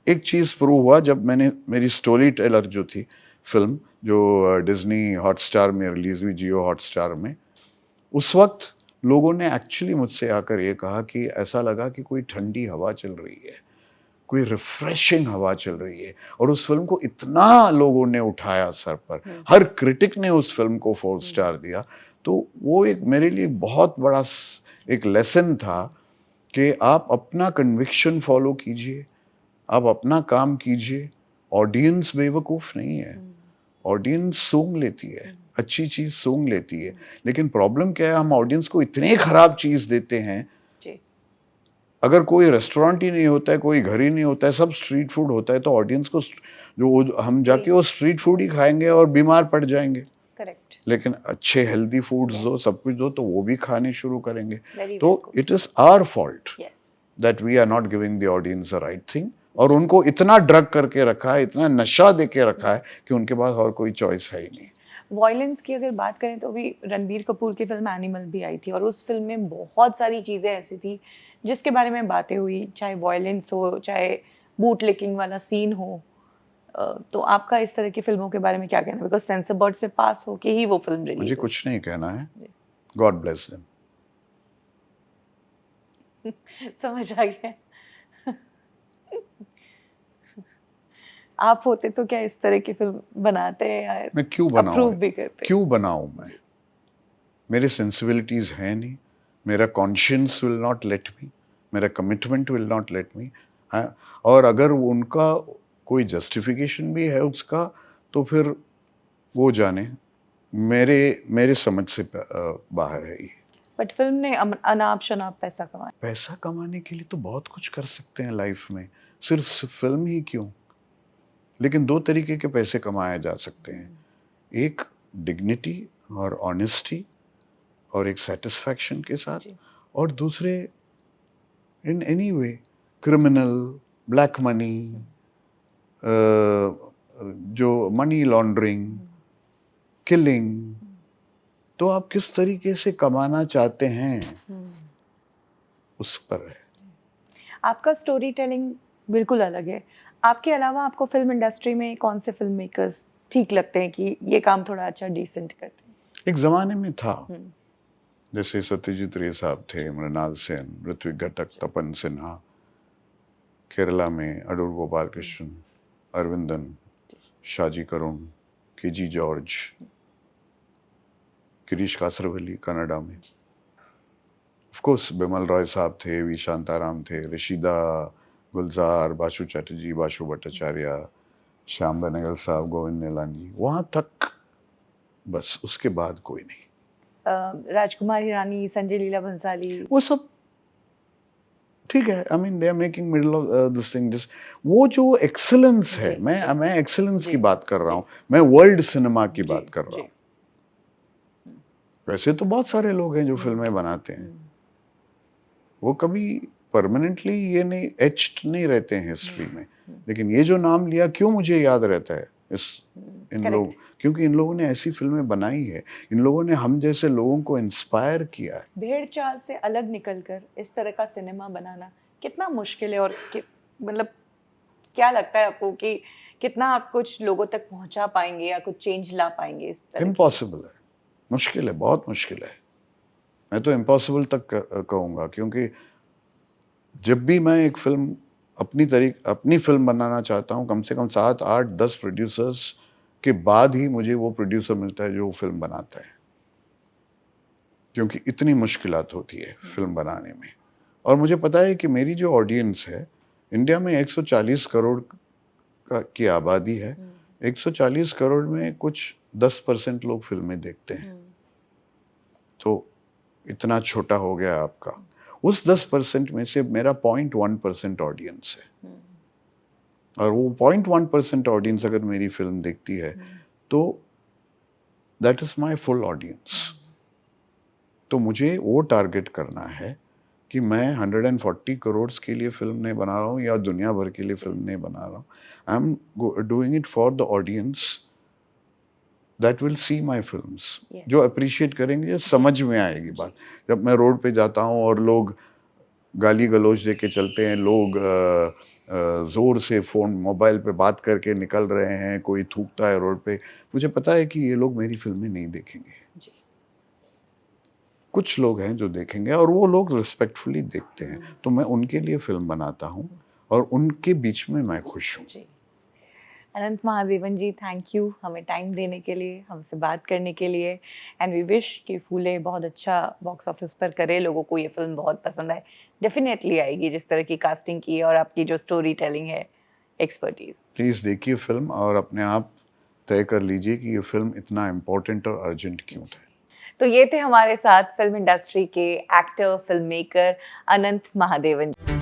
[SPEAKER 1] एक चीज़ प्रूव हुआ जब मैंने मेरी स्टोरी टेलर जो थी फिल्म जो डिज्नी हॉटस्टार में रिलीज हुई, जियो हॉटस्टार में, उस वक्त लोगों ने एक्चुअली मुझसे आकर ये कहा कि ऐसा लगा कि कोई ठंडी हवा चल रही है, कोई रिफ्रेशिंग हवा चल रही है. और उस फिल्म को इतना लोगों ने उठाया सर पर, हर क्रिटिक ने उस फिल्म को 4 स्टार दिया. तो वो एक मेरे लिए बहुत बड़ा एक लेसन था कि आप अपना कन्विक्शन फॉलो कीजिए, आप अपना काम कीजिए. ऑडियंस बेवकूफ़ नहीं है, ऑडियंस सूंघ लेती है, अच्छी चीज़ सूंघ लेती है. लेकिन प्रॉब्लम क्या है, हम ऑडियंस को इतने खराब चीज़ देते हैं. अगर कोई रेस्टोरेंट ही नहीं होता है, कोई घर ही नहीं होता है, सब स्ट्रीट फूड होता है, तो ऑडियंस को जो हम जाके वो स्ट्रीट फूड ही खाएंगे और बीमार पड़ जाएंगे.
[SPEAKER 2] करेक्ट.
[SPEAKER 1] लेकिन अच्छे हेल्दी फूड्स दो, सब कुछ दो, तो वो भी खाने शुरू करेंगे. तो it is our fault that we are not giving the audience the right thing. और उनको इतना ड्रग करके रखा है, इतना नशा दे के रखा है कि उनके पास और कोई चॉइस है ही नहीं.
[SPEAKER 2] वॉयलेंस की अगर बात करें तो अभी रणबीर कपूर की फिल्म एनिमल भी आई थी और उस फिल्म में बहुत सारी चीज़ें ऐसी थी जिसके बारे में बातें हुई, चाहे वॉयलेंस हो, चाहे बूट लिकिंग वाला सीन हो. तो आपका इस तरह की फिल्मों के बारे में क्या कहना है? बिकॉज सेंसर बोर्ड से पास हो के ही वो फिल्म रिलीज.
[SPEAKER 1] मुझे कुछ नहीं कहना है. God bless them.
[SPEAKER 2] समझ आ गया. आप होते तो क्या इस तरह की फिल्म बनाते हैं या
[SPEAKER 1] मैं क्यों बनाऊं?
[SPEAKER 2] अप्रूव भी करते?
[SPEAKER 1] क्यों बनाऊं मैं? मेरे सेंसिबिलिटीज हैं नहीं, मेरा conscience will not let me, मेरा commitment will not let me. और अगर उनका कोई जस्टिफिकेशन भी है उसका, तो फिर वो जाने, मेरे समझ से बाहर है ये.
[SPEAKER 2] बट फिल्म ने अनाप शनाप पैसा कमाया.
[SPEAKER 1] पैसा कमाने के लिए तो बहुत कुछ कर सकते हैं लाइफ में, सिर्फ फिल्म ही क्यों. लेकिन 2 तरीके के पैसे कमाए जा सकते हैं. एक डिग्निटी और ऑनेस्टी और एक सेटिस्फैक्शन के साथ, और दूसरे in any way criminal, black money, जो मनी लॉन्ड्रिंग, किलिंग. तो आप किस तरीके से कमाना चाहते हैं उस पर है.
[SPEAKER 2] आपका स्टोरी टेलिंग बिल्कुल अलग है. आपके अलावा आपको फिल्म इंडस्ट्री में कौन से फिल्म मेकर्स ठीक लगते हैं कि ये काम थोड़ा अच्छा डिसेंट करते हैं?
[SPEAKER 1] एक ज़माने में था, जैसे सत्यजीत रे साहब थे, मृणाल सेन, ऋत्विक घटक, तपन सिन्हा. केरला में अडूर गोपाल कृष्ण, अरविंदन, शाजी करुण, केजी जॉर्ज, गिरीश कासरवली कनाडा में. ऑफ कोर्स बिमल रॉय साहब थे, वी शांताराम थे, रशीदा, गुलजार, बासु चैटर्जी, बासु भट्टाचार्य, श्याम बेनेगल साहब, गोविंद निलानी, वहाँ तक बस. उसके बाद कोई नहीं.
[SPEAKER 2] राजकुमार हिरानी, संजय लीला भंसाली,
[SPEAKER 1] वो सब ठीक है. I mean they are making middle of this thing. वो जो एक्सेलेंस है, मैं एक्सेलेंस की बात कर रहा हूँ, मैं वर्ल्ड सिनेमा की बात कर रहा हूँ. वैसे तो बहुत सारे लोग हैं जो फिल्में बनाते हैं, वो कभी परमानेंटली ये नहीं एच्ड नहीं रहते हैं हिस्ट्री में. लेकिन ये जो नाम लिया, क्यों मुझे याद रहता है इन लोग, क्योंकि इन लोगों ने ऐसी फिल्में बनाई है, इन लोगों ने हम जैसे लोगों को इंस्पायर किया है.
[SPEAKER 2] भेड़ चाल से अलग निकलकर इस तरह का सिनेमा बनाना कितना मुश्किल है, और मतलब क्या लगता है आपको कि कितना आप कुछ लोगों तक पहुंचा पाएंगे या कुछ चेंज ला पाएंगे इस तरह?
[SPEAKER 1] इम्पॉसिबल है, मुश्किल है, बहुत मुश्किल है. मैं तो इम्पॉसिबल तक कहूँगा, क्योंकि जब भी मैं एक फिल्म अपनी फिल्म बनाना चाहता हूँ, कम से कम 7, 8, 10 प्रोड्यूसर्स के बाद ही मुझे वो प्रोड्यूसर मिलता है जो फिल्म बनाता है, क्योंकि इतनी मुश्किलात होती है फिल्म बनाने में. और मुझे पता है कि मेरी जो ऑडियंस है, इंडिया में 140 करोड़ की आबादी है, 140 करोड़ में कुछ 10% लोग फिल्में देखते हैं, तो इतना छोटा हो गया आपका। उस 10% में से मेरा 0.1% ऑडियंस है, और वो 0.1% ऑडियंस अगर मेरी फिल्म देखती है तो that is my full audience. तो मुझे वो टारगेट करना है कि मैं 140 करोड़ के लिए फिल्म नहीं बना रहा हूँ या दुनिया भर के लिए फिल्म नहीं बना रहा हूँ। I am doing it for the audience that will see my films, जो अप्रिशिएट करेंगे, जो समझ में आएगी बात। जब मैं रोड पे जाता हूँ और लोग गाली गलौज दे के चलते हैं, लोग जोर से फोन मोबाइल पे बात करके निकल रहे हैं, कोई थूकता है रोड पे, मुझे पता है कि ये लोग मेरी फिल्में नहीं देखेंगे। कुछ लोग हैं जो देखेंगे और वो लोग रिस्पेक्टफुली देखते हैं, तो मैं उनके लिए फिल्म बनाता हूँ और उनके बीच में मैं खुश हूँ।
[SPEAKER 2] अनंत महादेवन जी, थैंक यू हमें टाइम देने के लिए, हमसे बात करने के लिए, एंड वी विश कि फूले बहुत अच्छा बॉक्स ऑफिस पर करे, लोगों को ये फिल्म बहुत पसंद आए। डेफिनेटली आएगी, जिस तरह की कास्टिंग की और आपकी जो स्टोरी टेलिंग है, एक्सपर्टीज।
[SPEAKER 1] प्लीज़ देखिए फिल्म और अपने आप तय कर लीजिए कि ये फिल्म इतना इम्पोर्टेंट और अर्जेंट क्यों है।
[SPEAKER 2] तो ये थे हमारे साथ फिल्म इंडस्ट्री के actor, film maker Anant Mahadevan जी।